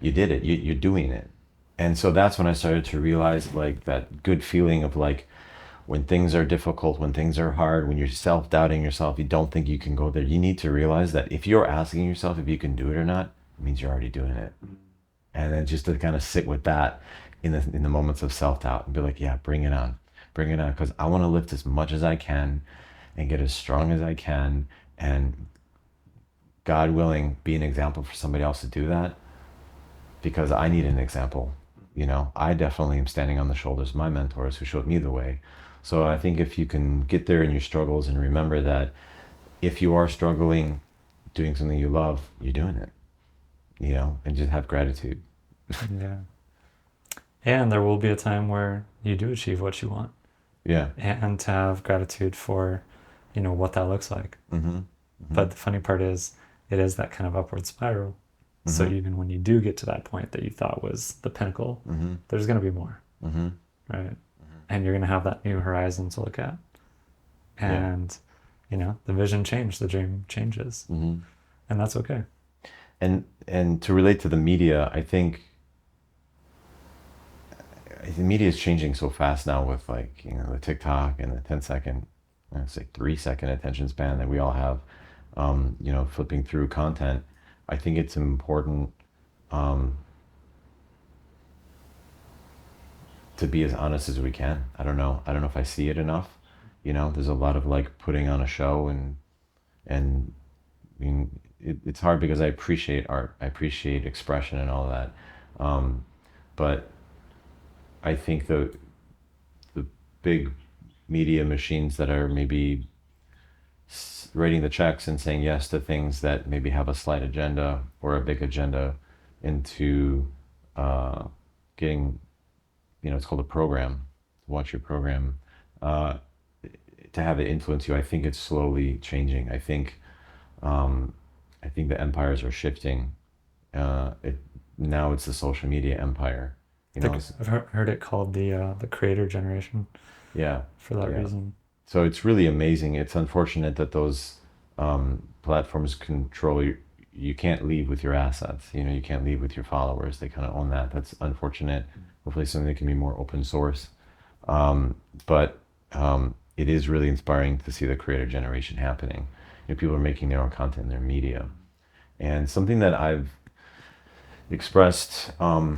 you did it. You're doing it. And so that's when I started to realize like that good feeling of like when things are difficult, when things are hard, when you're self-doubting yourself, you don't think you can go there. You need to realize that if you're asking yourself if you can do it or not, it means you're already doing it. And then just to kind of sit with that in the moments of self-doubt and be like, yeah, bring it on. Bring it on. Because I want to lift as much as I can and get as strong as I can. And God willing, be an example for somebody else to do that. Because I need an example. You know, I definitely am standing on the shoulders of my mentors who showed me the way. So I think if you can get there in your struggles and remember that if you are struggling doing something you love, you're doing it, you know, and just have gratitude. Yeah. And there will be a time where you do achieve what you want. Yeah. And to have gratitude for, you know, what that looks like. Mm-hmm. Mm-hmm. But the funny part is, it is that kind of upward spiral. Mm-hmm. So even when you do get to that point that you thought was the pinnacle, mm-hmm. there's going to be more, mm-hmm. right? Mm-hmm. And you're going to have that new horizon to look at. And, you know, the vision changed, the dream changes. Mm-hmm. And that's okay. And to relate to the media, I think the media is changing so fast now with like, you know, the TikTok and the 10-second, I'd say 3-second attention span that we all have, you know, flipping through content. I think it's important to be as honest as we can. I don't know if I see it enough. You know, there's a lot of like putting on a show and I mean, it's hard because I appreciate art. I appreciate expression and all of that. But I think the big media machines that are maybe writing the checks and saying yes to things that maybe have a slight agenda or a big agenda into getting, you know, it's called a program, watch your program, to have it influence you. I think it's slowly changing. I think the empires are shifting. Now it's the social media empire. You know, I've heard it called the creator generation. Yeah. For that reason. So it's really amazing. It's unfortunate that those platforms control you. You can't leave with your assets. You know, you can't leave with your followers. They kind of own that. That's unfortunate. Hopefully something that can be more open source. But it is really inspiring to see the creator generation happening. You know, people are making their own content in their media. And something that I've expressed to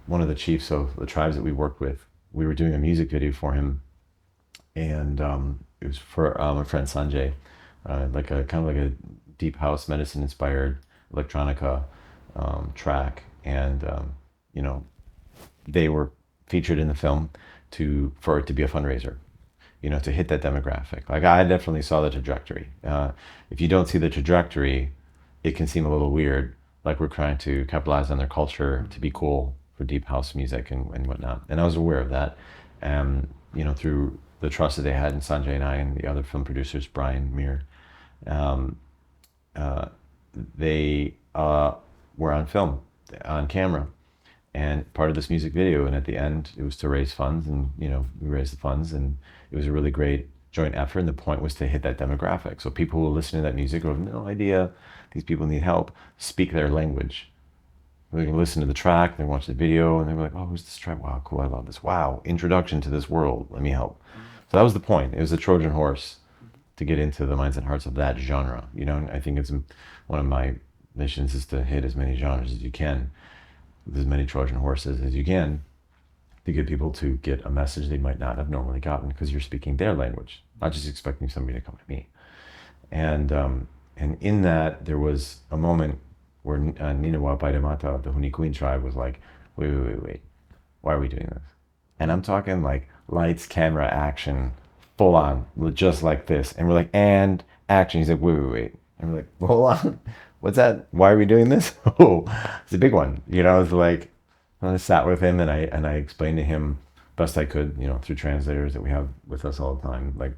one of the chiefs of the tribes that we worked with, we were doing a music video for him. And it was for my friend Sanjay, like a kind of like a deep house medicine inspired electronica track. And, you know, they were featured in the film for it to be a fundraiser, you know, to hit that demographic. Like I definitely saw the trajectory. If you don't see the trajectory, it can seem a little weird, like we're trying to capitalize on their culture to be cool for deep house music and whatnot. And I was aware of that, you know, through the trust that they had in Sanjay and I and the other film producers, Brian Muir, um, they were on film, on camera, and part of this music video. And at the end, it was to raise funds, and we raised the funds, and it was a really great joint effort. And the point was to hit that demographic. So people who listen to that music who have no idea these people need help, speak their language. They can listen to the track, they watch the video, and they're like, "Oh, who's this track? Wow, cool, I love this. Wow, introduction to this world. Let me help." So that was the point. It was a Trojan horse to get into the minds and hearts of that genre. And I think it's one of my missions is to hit as many genres as you can, with as many Trojan horses as you can, to get people to get a message they might not have normally gotten because you're speaking their language, not just expecting somebody to come to me. And in that, there was a moment where Ninawa Paidamata of the Hunikuin tribe was like, wait, why are we doing this? And I'm talking like lights, camera, action, full on, just like this. And we're like, and action. He's like, wait. And we're like, hold on, what's that? Why are we doing this? Oh, it's a big one. It's like, I sat with him and I explained to him best I could, through translators that we have with us all the time. Like,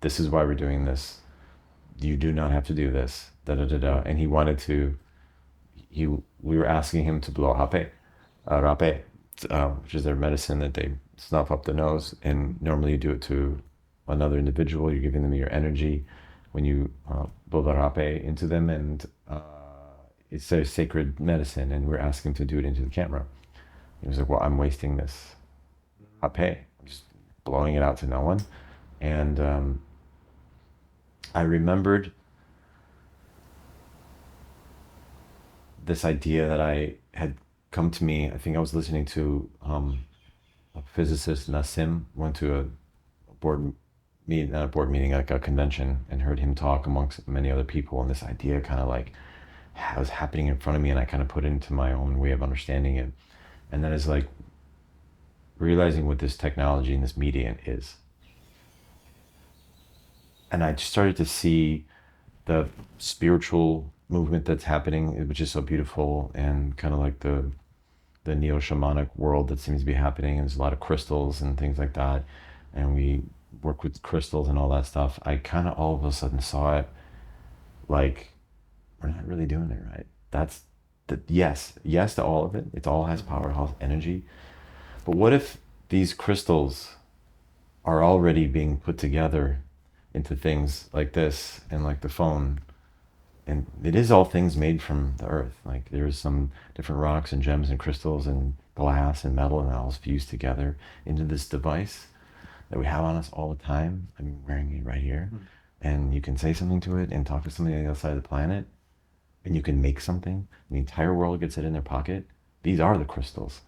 this is why we're doing this. You do not have to do this. And he wanted to. We were asking him to blow rape, which is their medicine that they snuff up the nose. And normally you do it to another individual. You're giving them your energy when you blow the rape into them, and it's a sacred medicine. And we're asking him to do it into the camera. He was like, "Well, I'm wasting this rape. I'm just blowing it out to no one." And I remembered this idea that I had come to me. I think I was listening to a physicist, Nassim, went to a board meeting, not a board meeting, like a convention, and heard him talk amongst many other people. And this idea kind of like was happening in front of me, and I kind of put it into my own way of understanding it. And that is like realizing what this technology and this medium is. And I just started to see the spiritual movement that's happening, which is so beautiful, and kind of like the neo-shamanic world that seems to be happening. And there's a lot of crystals and things like that. And we work with crystals and all that stuff. I kind of all of a sudden saw it like, we're not really doing it right. That's the yes to all of it. It all has power, it all has energy. But what if these crystals are already being put together into things like this and like the phone? And it is all things made from the earth. Like there's some different rocks and gems and crystals and glass and metal, and all fused together into this device that we have on us all the time. I'm wearing it right here. And you can say something to it and talk to somebody on the other side of the planet, and you can make something, and the entire world gets it in their pocket. These are the crystals.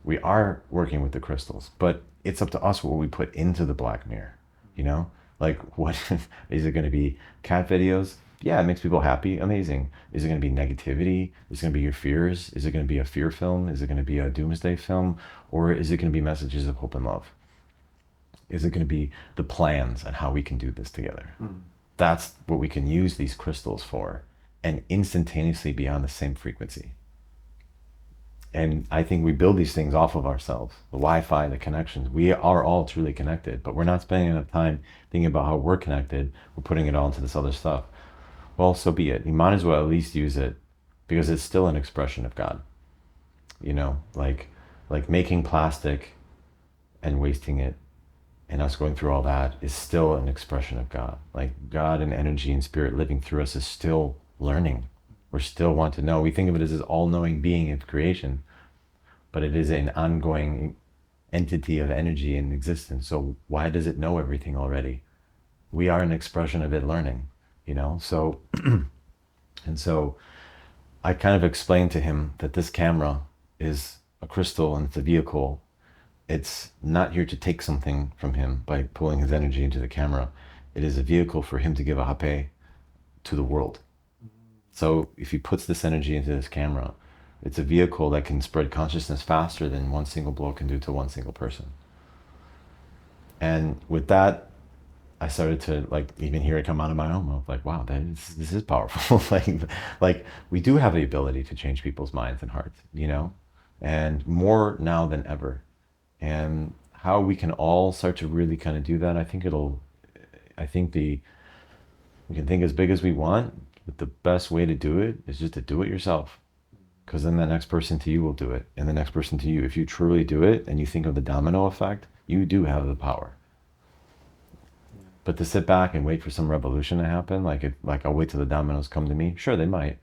We are working with the crystals, but it's up to us what we put into the black mirror, Like, what is it going to be? Cat videos? Yeah, it makes people happy. Amazing. Is it going to be negativity? Is it going to be your fears? Is it going to be a fear film? Is it going to be a doomsday film? Or is it going to be messages of hope and love? Is it going to be the plans on how we can do this together? That's what we can use these crystals for, and instantaneously be on the same frequency. And I think we build these things off of ourselves. The Wi-Fi, the connections. We are all truly connected, but we're not spending enough time thinking about how we're connected. We're putting it all into this other stuff. Well, so be it. You might as well at least use it, because it's still an expression of God. Like making plastic and wasting it and us going through all that is still an expression of God. Like God and energy and spirit living through us is still learning. We still want to know. We think of it as this all-knowing being of creation, but it is an ongoing entity of energy and existence. So why does it know everything already? We are an expression of it learning, So, and so I kind of explained to him that this camera is a crystal and it's a vehicle. It's not here to take something from him by pulling his energy into the camera. It is a vehicle for him to give a hape to the world. So if he puts this energy into this camera, it's a vehicle that can spread consciousness faster than one single blow can do to one single person. And with that, I started to even hear it come out of my own mouth. Like, wow, this is powerful. like we do have the ability to change people's minds and hearts, and more now than ever. And how we can all start to really kind of do that, I think we can think as big as we want, but the best way to do it is just to do it yourself. Because then the next person to you will do it, and the next person to you. If you truly do it and you think of the domino effect, you do have the power. But to sit back and wait for some revolution to happen, like I'll wait till the dominoes come to me, sure, they might.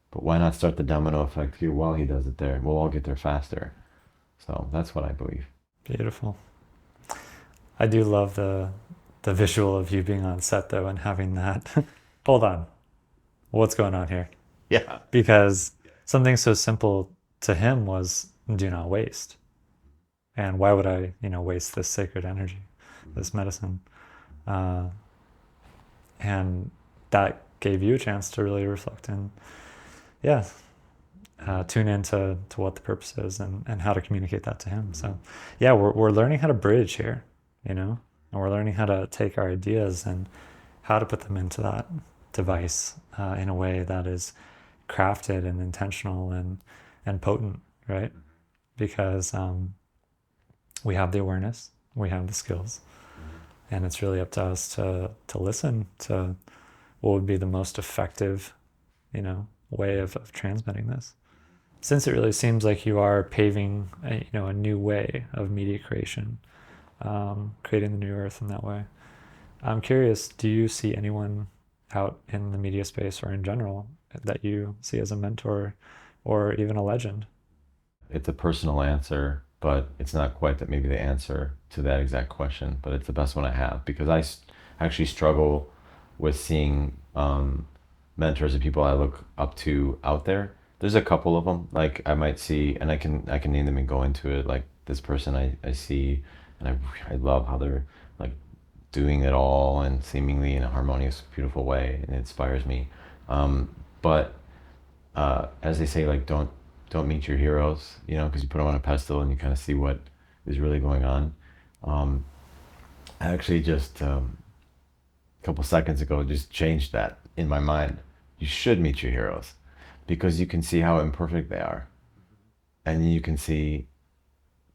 But why not start the domino effect here while he does it there? We'll all get there faster. So that's what I believe. Beautiful. I do love the visual of you being on set though and having that. Hold on, what's going on here? Yeah. Because something so simple to him was do not waste. And why would I, waste this sacred energy, this medicine? And that gave you a chance to really reflect and, yeah, tune into what the purpose is and how to communicate that to him. So, yeah, we're learning how to bridge here, and we're learning how to take our ideas and how to put them into that device in a way that is crafted and intentional and potent, right? Because we have the awareness, we have the skills, and it's really up to us to listen to what would be the most effective, way of transmitting this. Since it really seems like you are paving a new way of media creation, creating the new earth in that way. I'm curious, do you see anyone out in the media space or in general that you see as a mentor or even a legend? It's a personal answer, but it's not quite that maybe the answer to that exact question, but it's the best one I have because actually struggle with seeing mentors and people I look up to out there. There's a couple of them, like I might see, and I can name them and go into it. Like this person I see, and I love how they're like doing it all and seemingly in a harmonious, beautiful way, and it inspires me. But as they say, like don't meet your heroes, because you put them on a pedestal and you kind of see what is really going on. I actually just a couple seconds ago just changed that in my mind. You should meet your heroes because you can see how imperfect they are, and you can see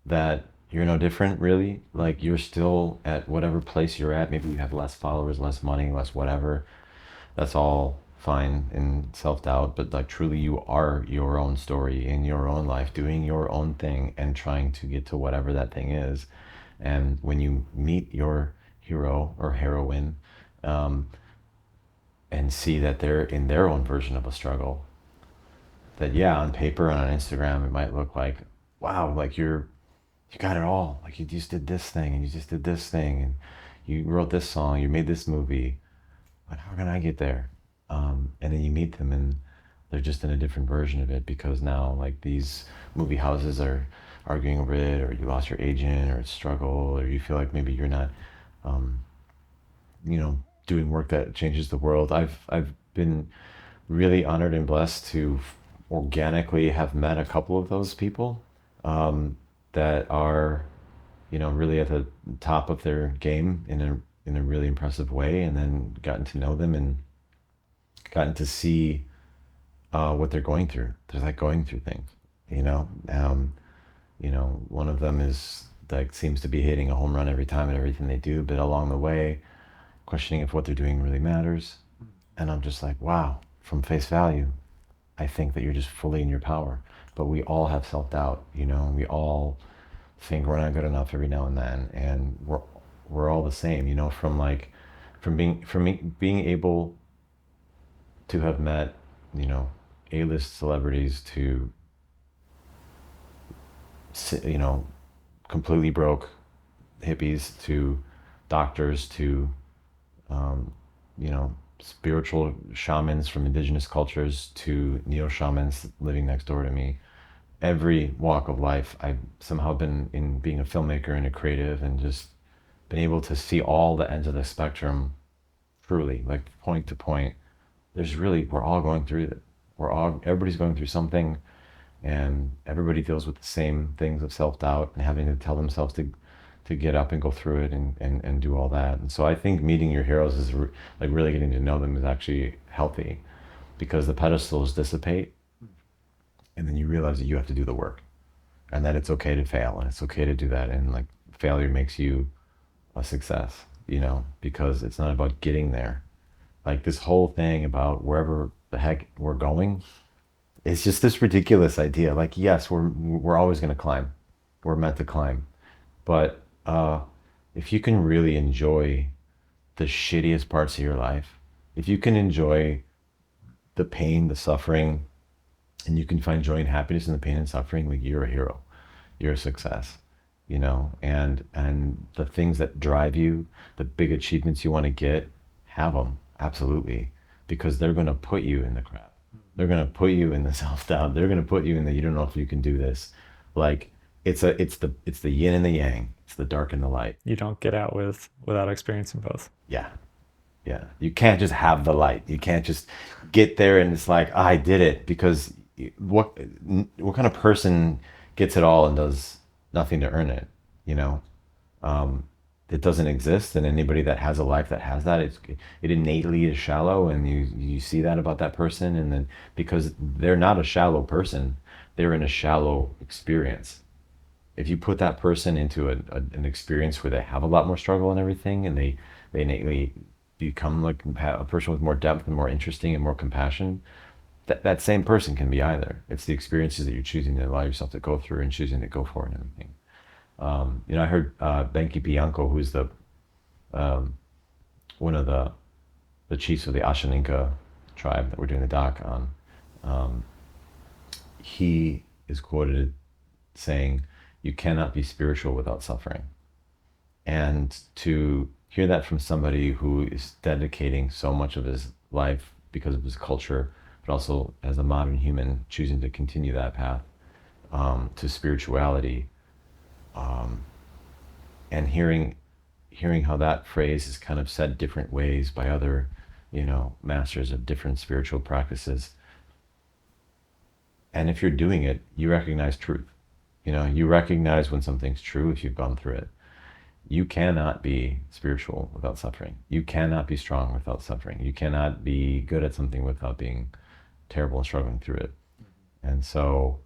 that you're no different, really. Like you're still at whatever place you're at. Maybe you have less followers, less money, less whatever. That's all fine in self-doubt, but like truly you are your own story in your own life, doing your own thing and trying to get to whatever that thing is. And when you meet your hero or heroine, and see that they're in their own version of a struggle, that yeah, on paper and on Instagram it might look like, wow, like you got it all, like you just did this thing and you just did this thing and you wrote this song, you made this movie, but how can I get there? And then you meet them and they're just in a different version of it because now like these movie houses are arguing over it, or you lost your agent, or it's struggle, or you feel like maybe you're not doing work that changes the world. I've been really honored and blessed to organically have met a couple of those people that are really at the top of their game in a really impressive way, and then gotten to know them and gotten to see what they're going through. They're like going through things, one of them is like seems to be hitting a home run every time at everything they do, but along the way questioning if what they're doing really matters. And I'm just like, wow, from face value, I think that you're just fully in your power. But we all have self-doubt, we all think we're not good enough every now and then, and we're all the same, from being able to have met, A-list celebrities to, completely broke hippies to doctors to, spiritual shamans from indigenous cultures to neo-shamans living next door to me. Every walk of life, I've somehow been in being a filmmaker and a creative and just been able to see all the ends of the spectrum truly, like point to point. We're all going through it. Everybody's going through something, and everybody deals with the same things of self-doubt and having to tell themselves to get up and go through it and do all that. And so I think meeting your heroes is like really getting to know them is actually healthy, because the pedestals dissipate and then you realize that you have to do the work and that it's okay to fail and it's okay to do that and like failure makes you a success, you know, because it's not about getting there. Like this whole thing about wherever the heck we're going, it's just this ridiculous idea. Like, yes, we're always going to climb. We're meant to climb. But if you can really enjoy the shittiest parts of your life, if you can enjoy the pain, the suffering, and you can find joy and happiness in the pain and suffering, like you're a hero, you're a success, you know. And the things that drive you, the big achievements you want to get, have them, absolutely, because they're going to put you in the crap. They're going to put you in the self-doubt. They're going to put you in the you don't know if you can do this. Like it's the yin and the yang. It's the dark and the light. You don't get out without experiencing both. Yeah. Yeah. You can't just have the light. You can't just get there and it's like, I did it, because what kind of person gets it all and does nothing to earn it, you know? It doesn't exist, and anybody that has a life that has that, it innately is shallow, and you see that about that person, and then because they're not a shallow person, they're in a shallow experience. If you put that person into an experience where they have a lot more struggle and everything, and they innately become like a person with more depth and more interesting and more compassion, that same person can be either. It's the experiences that you're choosing to allow yourself to go through and choosing to go for and everything. You know, I heard Benki Bianco, who's the one of the chiefs of the Ashaninka tribe that we're doing the doc on. He is quoted saying, "You cannot be spiritual without suffering." And to hear that from somebody who is dedicating so much of his life because of his culture, but also as a modern human choosing to continue that path to spirituality. And hearing how that phrase is kind of said different ways by other, you know, masters of different spiritual practices. And if you're doing it, you recognize truth. You know, you recognize when something's true if you've gone through it. You cannot be spiritual without suffering. You cannot be strong without suffering. You cannot be good at something without being terrible and struggling through it. And so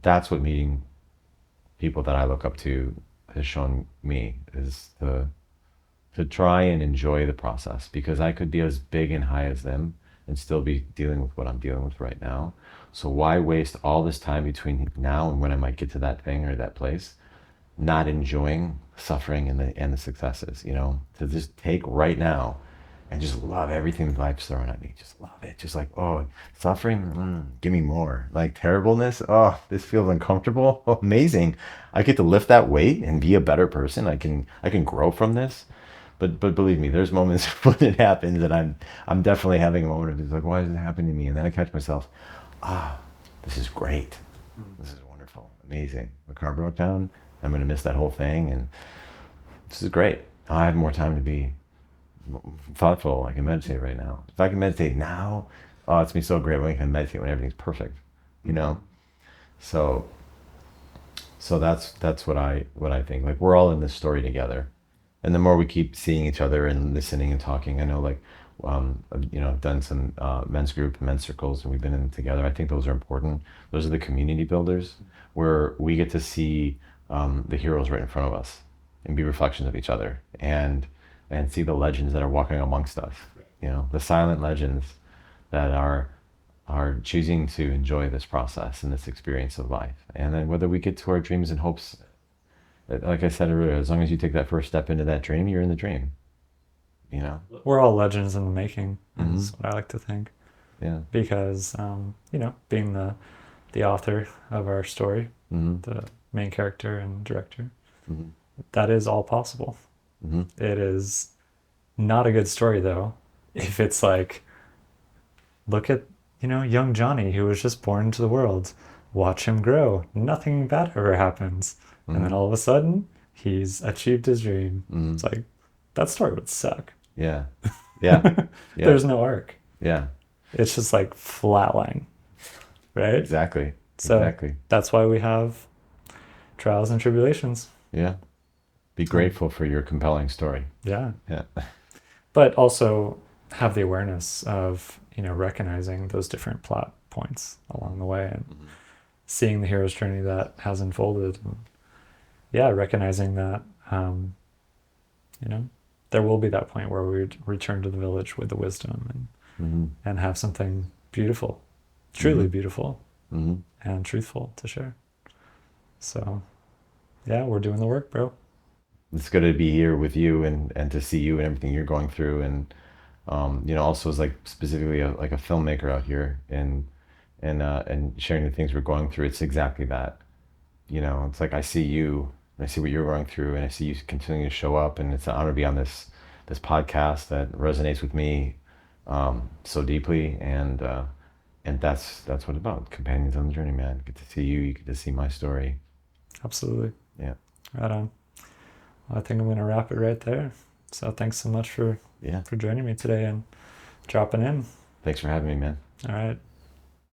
that's what meeting people that I look up to has shown me, is to try and enjoy the process, because I could be as big and high as them and still be dealing with what I'm dealing with right now. So why waste all this time between now and when I might get to that thing or that place, not enjoying suffering and the successes, you know, to just take right now and just love everything that life's throwing at me. Just love it. Just like, oh, suffering, give me more. Like terribleness, oh, this feels uncomfortable. Oh, amazing. I get to lift that weight and be a better person. I can grow from this. But believe me, there's moments when it happens that I'm definitely having a moment of it's like, why is it happening to me? And then I catch myself, this is great. This is wonderful, amazing. My car broke down. I'm gonna miss that whole thing, and this is great. I have more time to be thoughtful. I can meditate right now. If I can meditate now, oh, it's gonna be so great when I can meditate when everything's perfect, you know? So that's what I think. Like, we're all in this story together. And the more we keep seeing each other and listening and talking, I know, like, you know, I've done some men's group, men's circles, and we've been in them together. I think those are important. Those are the community builders where we get to see the heroes right in front of us and be reflections of each other, and see the legends that are walking amongst us, you know, the silent legends that are choosing to enjoy this process and this experience of life. And then whether we get to our dreams and hopes, like I said earlier, as long as you take that first step into that dream, you're in the dream, you know? We're all legends in the making, is what I like to think. Yeah. Because, you know, being the author of our story, the main character and director, that is all possible. It is not a good story, though, if it's like, look at, you know, young Johnny, who was just born into the world. Watch him grow. Nothing bad ever happens. And then all of a sudden, he's achieved his dream. It's like, that story would suck. Yeah. Yeah. There's no arc. Yeah. It's just like flatline, right? Exactly. So exactly. That's why we have trials and tribulations. Yeah. Be grateful for your compelling story. Yeah. Yeah. But also have the awareness of, you know, recognizing those different plot points along the way and seeing the hero's journey that has unfolded. And, yeah, recognizing that um, you know, there will be that point where we return to the village with the wisdom and have something beautiful, truly beautiful and truthful to share. So yeah, we're doing the work, bro. It's good to be here with you and to see you and everything you're going through. And, also as like specifically like a filmmaker out here and sharing the things we're going through. It's exactly that. It's like I see you and I see what you're going through and I see you continuing to show up, and it's an honor to be on this podcast that resonates with me so deeply, and that's what it's about. Companions on the journey, man. Get to see you, you get to see my story. Absolutely. Yeah. Right on. Well, I think I'm going to wrap it right there. So thanks so much for joining me today and dropping in. Thanks for having me, man. All right.